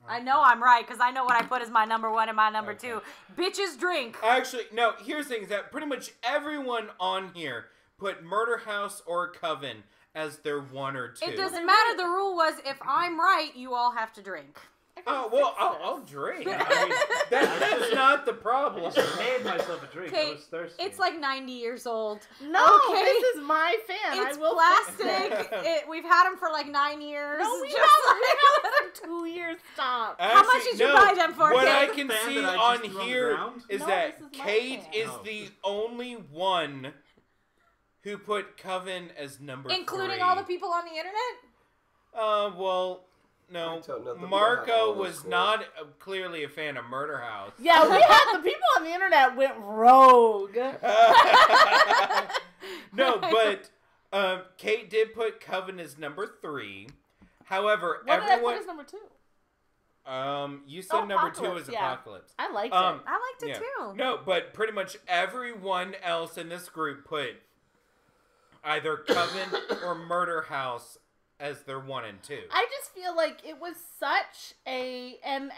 S3: I know I'm right because I know what I put as my number 1 and my number 2. Bitches drink.
S1: Actually, no. Here's the thing: is that pretty much everyone on here put Murder House or Coven as their 1 or 2.
S3: It doesn't matter. The rule was if I'm right, you all have to drink.
S1: Oh well, I'll drink. I mean, that's not the problem.
S4: I made myself a drink. I
S3: Okay,
S4: was thirsty.
S3: it's like 90 years old.
S2: No,
S3: Okay.
S2: this is my fan.
S3: It's
S2: I will
S3: plastic. We've had them for like 9 years.
S2: No, we
S3: Just
S2: have 2 years. Stop.
S3: How much did you buy them for,
S1: What
S3: Kate?
S1: I
S4: The
S1: can
S4: fan
S1: see
S4: that I just
S1: on
S4: threw on the
S1: here
S4: ground?
S1: is
S2: No,
S1: that
S2: this is my
S1: Kate
S2: fan.
S1: is
S4: Oh.
S1: the only one who put Coven as number 3.
S3: Including all the people on the internet?
S1: Well, no.
S5: I don't know that we don't have
S1: Marco
S5: all those
S1: was
S5: scores.
S1: not clearly a fan of Murder House.
S2: Yeah, we had the people on the internet went rogue.
S1: No, but Kate did put Coven as number 3. However,
S2: What did I
S1: everyone.
S2: put as number 2?
S1: You said
S2: Oh,
S1: number 2
S2: Apocalypse,
S1: was
S2: yeah.
S1: Apocalypse.
S2: I liked
S3: I liked it
S1: Yeah.
S3: too.
S1: No, but pretty much everyone else in this group put either Coven or Murder House as their 1 and 2.
S2: I just feel like it was such a and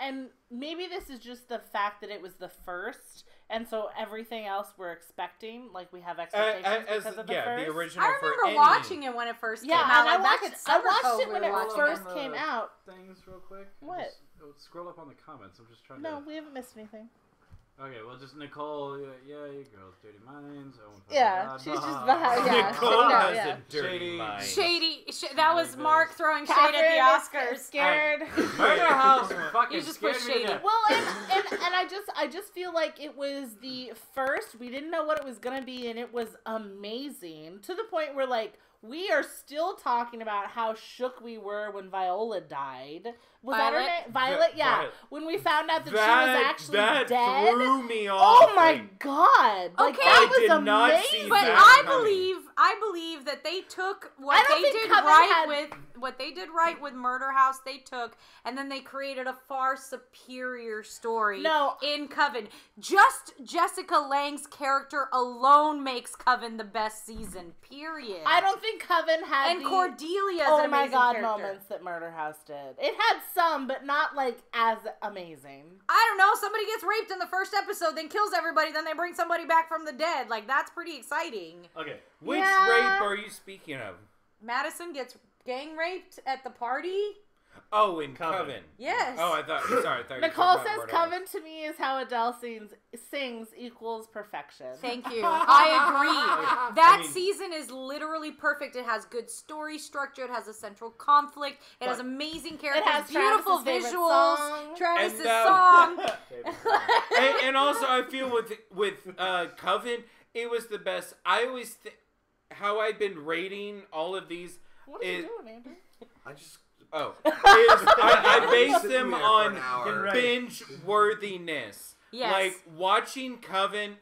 S2: maybe this is just the fact that it was the first, and so everything else we're expecting, like we have expectations
S1: as
S2: because of the
S1: yeah,
S2: first.
S1: the original.
S3: I
S1: for
S3: remember
S1: any-
S3: watching it when it first
S2: Yeah,
S3: came out.
S2: and
S3: Like back at
S2: I
S3: Summer
S2: watched
S3: Cove,
S2: it
S3: we
S2: when
S3: were
S2: it
S3: watching
S2: first
S4: on
S2: came
S4: the
S2: out.
S4: Things real quick.
S2: What?
S4: Scroll up on the comments. I'm just trying
S2: No,
S4: to.
S2: we haven't missed anything.
S4: Okay, well, just Nicole. Yeah, you girls, dirty minds. Owen
S2: Yeah,
S4: Farrell,
S2: she's just
S4: blah.
S2: behind. Yeah,
S1: Nicole
S2: no,
S1: has
S2: yeah.
S1: a dirty
S4: Shady.
S1: mind.
S3: Shady. That was
S4: Shady
S3: Mark
S4: face.
S3: throwing shade at the Oscars.
S2: Scared.
S4: Murder House fucking
S3: You just put
S4: scared me to
S3: shady.
S4: death.
S2: Well, and I just feel like it was the first. We didn't know what it was gonna be, and it was amazing to the point where like we are still talking about how shook we were when Viola died. Was that her
S3: Violet?
S2: name? Violet, yeah.
S1: Violet.
S2: When we found out that she was actually
S1: that
S2: dead.
S1: threw me off.
S2: Oh my
S1: like,
S2: god! Like
S3: Okay.
S2: that
S1: I
S2: was
S1: did
S2: amazing.
S1: not see
S3: But
S1: that
S3: I believe that they took
S2: I
S3: what
S2: don't
S3: they
S2: think
S3: did
S2: Coven
S3: right
S2: had-
S3: with what they did right with Murder House. They took and then they created a far superior story.
S2: No.
S3: In Coven, just Jessica Lange's character alone makes Coven the best season. Period.
S2: I don't think Coven had
S3: And
S2: the
S3: Cordelia's
S2: oh
S3: an
S2: my
S3: amazing
S2: god
S3: character.
S2: moments that Murder House did. It had some, but not like as amazing.
S3: I don't know. Somebody gets raped in the first episode, then kills everybody, then they bring somebody back from the dead. Like that's pretty exciting.
S4: Okay.
S1: Which
S2: Yeah.
S1: rape are you speaking of?
S3: Madison gets gang raped at the party.
S1: Oh, in
S4: Coven.
S1: Coven.
S3: Yes.
S1: Oh, I thought. Sorry, I thought. you were
S2: Nicole
S1: talking
S2: says
S1: about Murder House.
S2: Coven to me is how Adele sings equals perfection.
S3: Thank you. I agree. That
S1: I mean-
S3: season is literally perfect. It has good story structure. It has a central conflict. It has
S1: But-
S3: amazing characters.
S2: has
S3: beautiful
S2: Travis's favorite
S3: visuals.
S2: song.
S3: Travis's
S1: And,
S3: song.
S1: and also, I feel with Coven, it was the best. I always how I've been rating all of these
S2: What are you
S1: is
S2: doing, Andrew?
S5: I just
S1: I base
S5: Sitting
S1: them
S5: there for
S1: on
S5: an hour.
S1: binge worthiness.
S3: Yes.
S1: Like watching Coven,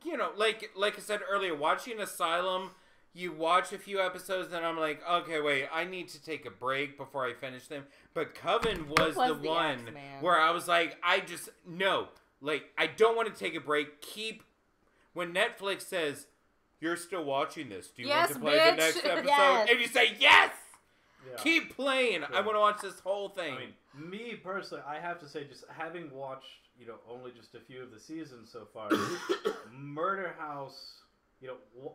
S1: you know, like I said earlier, watching Asylum you watch a few episodes, and I'm like, okay, wait, I need to take a break before I finish them. But Coven was the one
S2: X-Man.
S1: where I was like, I don't want to take a break. When Netflix says, you're still watching this, do you want to play the next episode?
S2: Yes.
S1: And you say, yes!
S4: Yeah.
S1: Keep playing.
S4: Sure.
S1: I want to watch this whole thing.
S4: I mean, me personally, I have to say, just having watched, only just a few of the seasons so far, Murder House,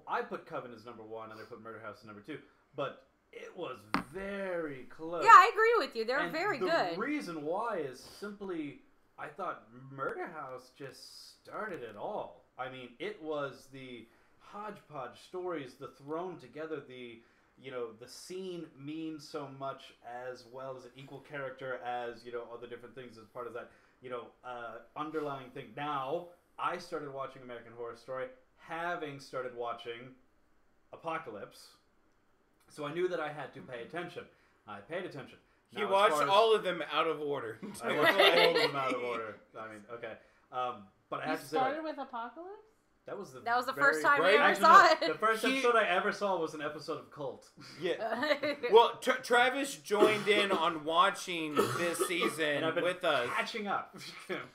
S4: I put Coven as number 1 and I put Murder House as number 2, but it was very close.
S3: Yeah, I agree with you. They're
S4: And
S3: very
S4: the
S3: good.
S4: reason why is simply, I thought Murder House just started it all. I mean, it was the hodgepodge stories, the thrown together, the scene means so much as well as an equal character as, other different things as part of that, underlying thing. Now, I started watching American Horror Story, having started watching Apocalypse, so I knew that I had to pay attention. I paid attention.
S1: He
S4: Now,
S1: watched all of them out of order.
S4: I watched all of them out of order. I mean, okay. But I have to say,
S2: started with Apocalypse?
S3: That was the first time we ever saw it.
S4: The first episode I ever saw was an episode of Cult.
S1: Yeah. Well, Travis joined in on watching this season
S4: And I've been
S1: with us.
S4: catching up.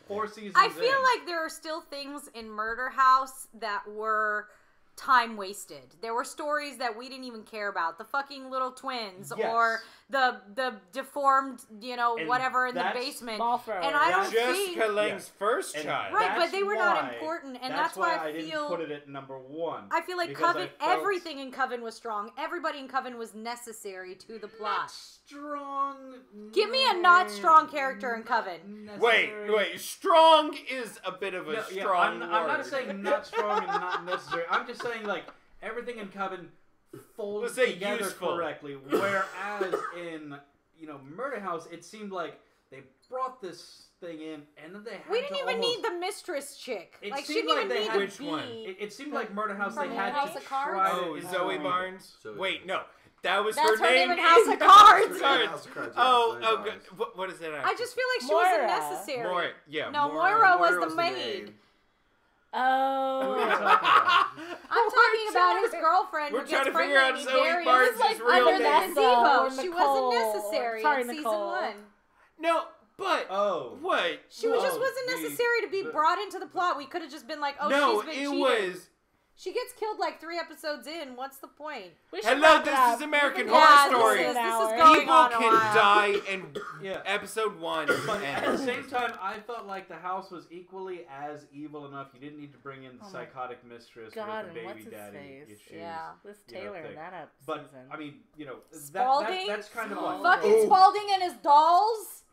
S4: 4 seasons
S3: I feel
S4: in.
S3: like there are still things in Murder House that were time wasted. There were stories that we didn't even care about. The fucking little twins,
S4: Yes.
S3: or the deformed,
S4: And
S3: whatever in the
S4: that's-
S3: basement.
S2: Ball thrower.
S3: And I don't
S1: Jessica
S3: think...
S1: Lang's first
S4: And
S1: child.
S3: Right, but
S4: that's
S3: they were not
S4: why-
S3: important, and
S4: that's
S3: that's why I
S4: didn't
S3: feel...
S4: put it at number 1.
S3: I feel like
S4: because
S3: Coven,
S4: I felt
S3: everything in Coven was strong. Everybody in Coven was necessary to the plot.
S4: Not strong.
S3: Give me a not strong character in Coven.
S4: Necessary.
S1: Wait. Strong is a bit of a
S4: No, yeah,
S1: strong word.
S4: I'm not saying not strong and not necessary. I'm just saying, like, everything in Coven folds
S1: Let's say
S4: together
S1: useful.
S4: correctly. Whereas in, Murder House, it seemed like they brought this thing in, and then they had
S3: We didn't
S4: to
S3: even
S4: almost...
S3: need the mistress chick.
S4: It
S3: Like, she
S4: seemed
S3: didn't
S4: like
S3: even
S4: they
S3: need
S4: had-
S3: to
S1: Which
S3: be...
S1: one?
S4: It seemed like Murder House,
S3: From
S4: they had
S3: House
S4: to
S3: of Cards?
S4: try
S1: Oh,
S4: to
S1: Zoe
S4: incorporate-
S1: Barnes?
S5: Zoe
S1: Wait,
S5: Barnes.
S1: no. That was
S3: That's
S1: her
S3: her
S1: name
S3: name in House of Cards.
S5: House of Cards, yeah,
S1: Oh,
S5: Zoe
S1: oh,
S5: Barnes.
S1: good. What is that?
S3: I just feel like she wasn't
S2: Moira.
S3: necessary.
S1: Moira. Yeah,
S3: No,
S1: Moira.
S3: Moira was the
S5: maid.
S3: maid.
S4: Who are you
S2: Oh.
S4: talking about?
S3: I'm talking about his girlfriend
S1: We're
S3: who
S1: trying
S3: gets
S1: to figure out
S3: pregnant
S1: Zoe
S3: and
S1: Barnes'
S3: Gary's
S1: real
S3: under
S1: name.
S3: that
S2: Or
S3: gazebo. She
S2: Nicole.
S3: wasn't necessary
S2: Sorry,
S3: in season
S2: Nicole.
S3: 1.
S1: No, but
S4: Oh.
S1: what?
S3: She just
S4: Oh,
S3: wasn't
S4: the-
S3: necessary to be
S4: the-
S3: brought into the plot. We could have just been like, oh,
S1: No,
S3: she's been
S1: it
S3: cheated.
S1: was.
S3: She gets killed like 3 episodes in. What's the point?
S2: We should
S1: Hello,
S2: wrap it
S1: this
S2: up.
S1: is American
S2: We've been
S1: Horror
S2: going
S1: Story.
S2: for an
S3: This is
S2: hour.
S3: going
S1: People
S3: on a
S1: can
S3: while.
S1: die in
S4: Yeah.
S1: episode 1.
S4: But at the
S1: and
S4: same time, I felt like the house was equally as evil enough. You didn't need to bring in the
S2: Oh my
S4: psychotic mistress
S2: God,
S4: with the
S2: and what's
S4: baby
S2: his
S4: daddy
S2: face?
S4: issues.
S3: Yeah.
S2: Liz
S4: you know,
S2: Taylor
S4: thing.
S2: in that
S4: But
S2: season.
S4: I mean,
S3: Spalding?
S4: that's kind of what.
S3: Fucking
S1: Oh.
S3: Spalding and his dolls.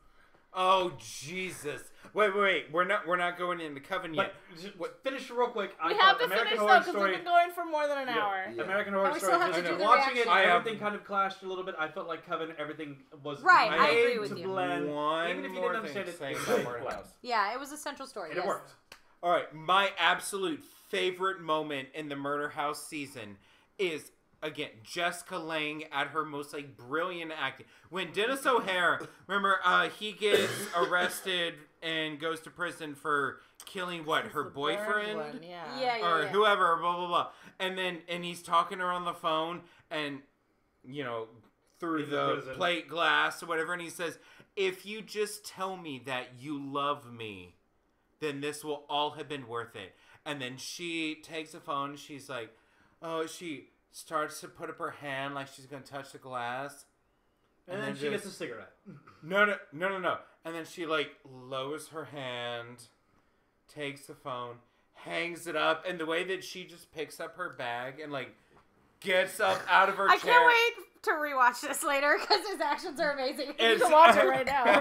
S1: oh Jesus! Wait. We're not going into Coven yet.
S4: But just finish real quick. I
S2: we
S4: thought
S2: have to
S4: American
S2: finish
S4: Horror
S2: though because
S4: Story.
S2: we've been going for more than an
S4: Yeah.
S2: hour.
S5: Yeah.
S4: American Horror
S3: And we
S4: Story.
S3: still have
S4: Just
S3: to do the
S4: watching it,
S3: reaction.
S1: I have-
S4: everything kind of clashed a little bit. I felt like Coven, everything was
S3: Right, I
S4: made
S3: agree with
S4: to
S3: you.
S4: blend.
S1: One
S4: Even if you
S1: more
S4: didn't
S1: thing
S4: understand
S1: to
S4: it,
S1: say
S4: it
S1: about
S4: made
S1: Murder
S4: blend.
S1: House.
S3: Yeah, it was a central story.
S4: And
S3: yes.
S4: it worked.
S1: All right, my absolute favorite moment in the Murder House season is, again, Jessica Lange at her most brilliant acting. When Dennis O'Hare, remember, he gets arrested and goes to prison for killing her
S2: The bird
S1: boyfriend
S2: one, yeah.
S3: Yeah.
S1: or whoever, blah blah blah, and he's talking to her on the phone and through
S4: In the
S1: the
S4: prison.
S1: plate glass or whatever, and he says, "If you just tell me that you love me, then this will all have been worth it." And then she takes the phone. She's like, "Oh," she starts to put up her hand like she's gonna touch the glass,
S4: And then she gets a cigarette.
S1: no. And then she lowers her hand, takes the phone, hangs it up, and the way that she just picks up her bag and gets up out of her
S3: I
S1: chair.
S3: can't wait to rewatch this later because his actions are amazing.
S2: You
S1: It's-
S2: can watch it right now.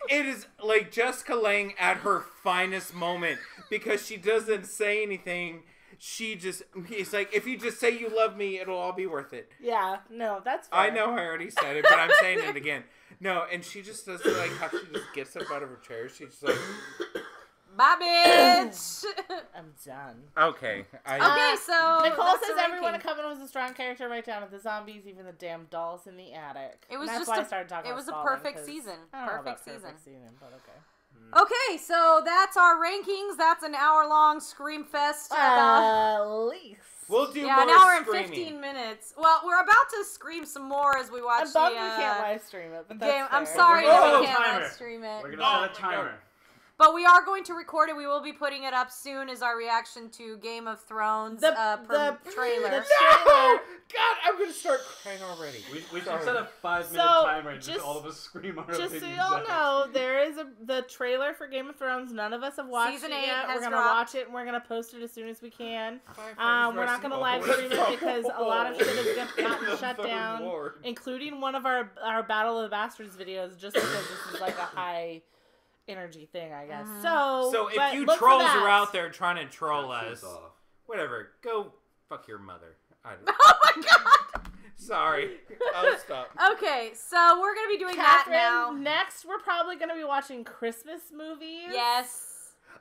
S1: It is like Jessica Lange at her finest moment because she doesn't say anything. It's like, if you just say you love me, it'll all be worth it.
S2: Yeah, no, that's fair.
S1: I know I already said it, but I'm saying it again. No, and she just does how she just gets up out of her chair. She's just like,
S3: Bye, bitch.
S2: I'm done.
S1: okay.
S3: Okay, so
S2: Nicole
S3: that's
S2: says
S3: the
S2: everyone in
S3: ranking.
S2: Coven was a strong character. Right down to the zombies, even the damn dolls in the attic.
S3: It was
S2: And that's
S3: just
S2: why
S3: a-
S2: I started talking
S3: it
S2: about
S3: was a
S2: Spalding,
S3: perfect
S2: 'cause
S3: season.
S2: I don't know
S3: Perfect
S2: about
S3: season.
S2: Perfect season, but okay.
S3: Okay, so that's our rankings. That's an hour-long Scream Fest.
S2: At least.
S1: We'll do
S3: Yeah,
S1: more
S3: an hour and
S1: screaming.
S3: 15 minutes. Well, we're about to scream some more as we watch
S2: I'm
S3: the
S2: bummed we can't live stream it, but that's
S3: game.
S2: fair.
S3: I'm sorry
S4: We're gonna
S3: that
S4: set
S3: we
S4: a
S3: can't
S4: timer.
S3: live stream it.
S4: We're gonna set a timer.
S3: But we are going to record it. We will be putting it up soon as our reaction to Game of Thrones trailer.
S2: The
S1: No!
S2: trailer.
S1: God, I'm gonna start crying already.
S4: We should set a 5-minute
S2: So,
S4: timer and just
S2: just-
S4: all of us scream our
S2: Just so
S4: opinions
S2: y'all
S4: out.
S2: know, there is the trailer for Game of Thrones. None of us have watched
S3: Season
S2: it
S3: 8
S2: yet.
S3: has
S2: We're gonna
S3: dropped.
S2: watch it and we're gonna post it as soon as we can.
S1: We're
S2: We're not gonna live stream it because a lot of shit has gotten shut
S1: Third
S2: down,
S1: Lord.
S2: including one of our Battle of the Bastards videos, just because this is like a high energy thing, I guess.
S1: So if
S2: but
S1: you
S2: look for
S1: trolls
S2: that.
S1: are out there trying to troll
S5: Shit's
S1: us,
S5: off.
S1: whatever, go fuck your mother.
S3: Oh my god!
S1: Sorry, I'll stop.
S3: Okay, so we're going to be doing that
S2: Catherine,
S3: now.
S2: next we're probably gonna be watching Christmas movies.
S3: Yes.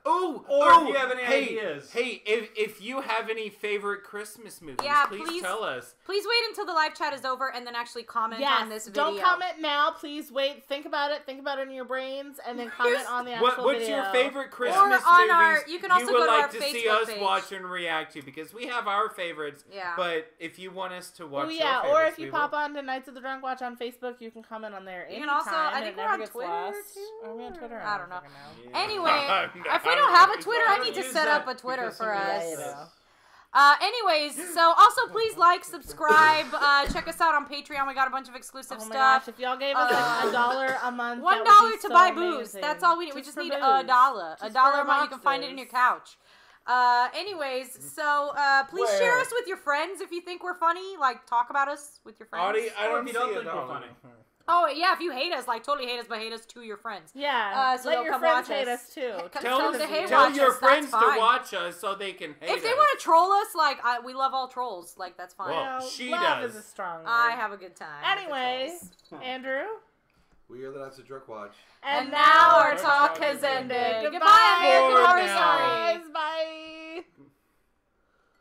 S1: Or
S4: if you have any ideas.
S1: Hey, if you have any favorite Christmas movies,
S3: Yeah,
S1: please tell us.
S3: Please wait until the live chat is over and then actually comment
S2: Yes,
S3: on this video.
S2: don't comment now. Please wait. Think about it in your brains, and then comment on the actual
S1: What's
S2: video.
S1: your favorite Christmas
S3: on
S1: movies
S3: our- you can also
S1: would
S3: go to
S1: like
S3: our
S1: to see
S3: Facebook
S1: us
S3: page.
S1: watch and react to? Because we have our favorites.
S3: Yeah.
S1: But if you want us to watch
S2: Oh
S1: your
S2: yeah,
S1: favorites,
S2: or if you
S1: we
S2: pop
S1: will.
S2: on to Nights of the Drunk Watch on Facebook, you can comment on there
S3: You
S2: anytime.
S3: can also, I
S2: and
S3: think
S2: it
S3: we're
S2: never
S3: on
S2: gets
S3: Twitter
S2: lost.
S3: too.
S2: Are we on Twitter?
S3: I don't know.
S2: fucking
S3: Anyway,
S1: No,
S3: if we don't have a
S1: I
S3: Twitter, I need to
S4: use
S3: set
S4: that
S3: up a Twitter
S4: because
S3: for
S4: somebody
S3: us.
S2: Yeah, you know.
S3: Anyways, so also please like, subscribe, check us out on Patreon. We got a bunch of exclusive
S2: Oh my
S3: stuff.
S2: gosh, if y'all gave us like $1 a month,
S3: $1
S2: that would be
S3: to
S2: so
S3: buy booze.
S2: amazing.
S3: That's all we need. We just
S2: for
S3: need
S2: booze.
S3: $1. $1
S2: Just
S3: a
S2: for
S3: month. You can find it in your couch. Anyways, so please share
S1: Where?
S3: us with your friends if you think we're funny. Like, talk about us with your friends.
S1: Audie, I
S4: Or
S1: don't
S4: if
S1: see
S4: you don't
S1: it
S4: think we're
S1: all.
S4: funny.
S3: Oh, yeah, if you hate us, like, totally hate us, but hate us to your friends.
S2: Yeah,
S3: so
S2: let
S3: they'll
S2: your
S3: come
S2: friends
S3: watch
S2: hate
S3: us.
S2: us too.
S1: Tell
S3: them to hate
S1: tell
S3: watch
S1: your
S3: us, that's
S1: friends to
S3: fine.
S1: watch us so they can hate
S3: If they
S1: us.
S3: want to troll us, like, we love all trolls. Like, that's fine.
S1: Well,
S2: Well,
S1: she
S2: love
S1: does.
S2: is a strong word.
S3: I have a good time. with the
S2: Anyway,
S3: trolls.
S2: Andrew.
S5: We are the Nights of Drunk Watch.
S2: And
S3: now
S2: our
S1: talk
S2: has
S1: has
S2: ended.
S3: ended.
S2: Goodbye,
S3: Goodbye,
S2: American
S1: For
S2: Horror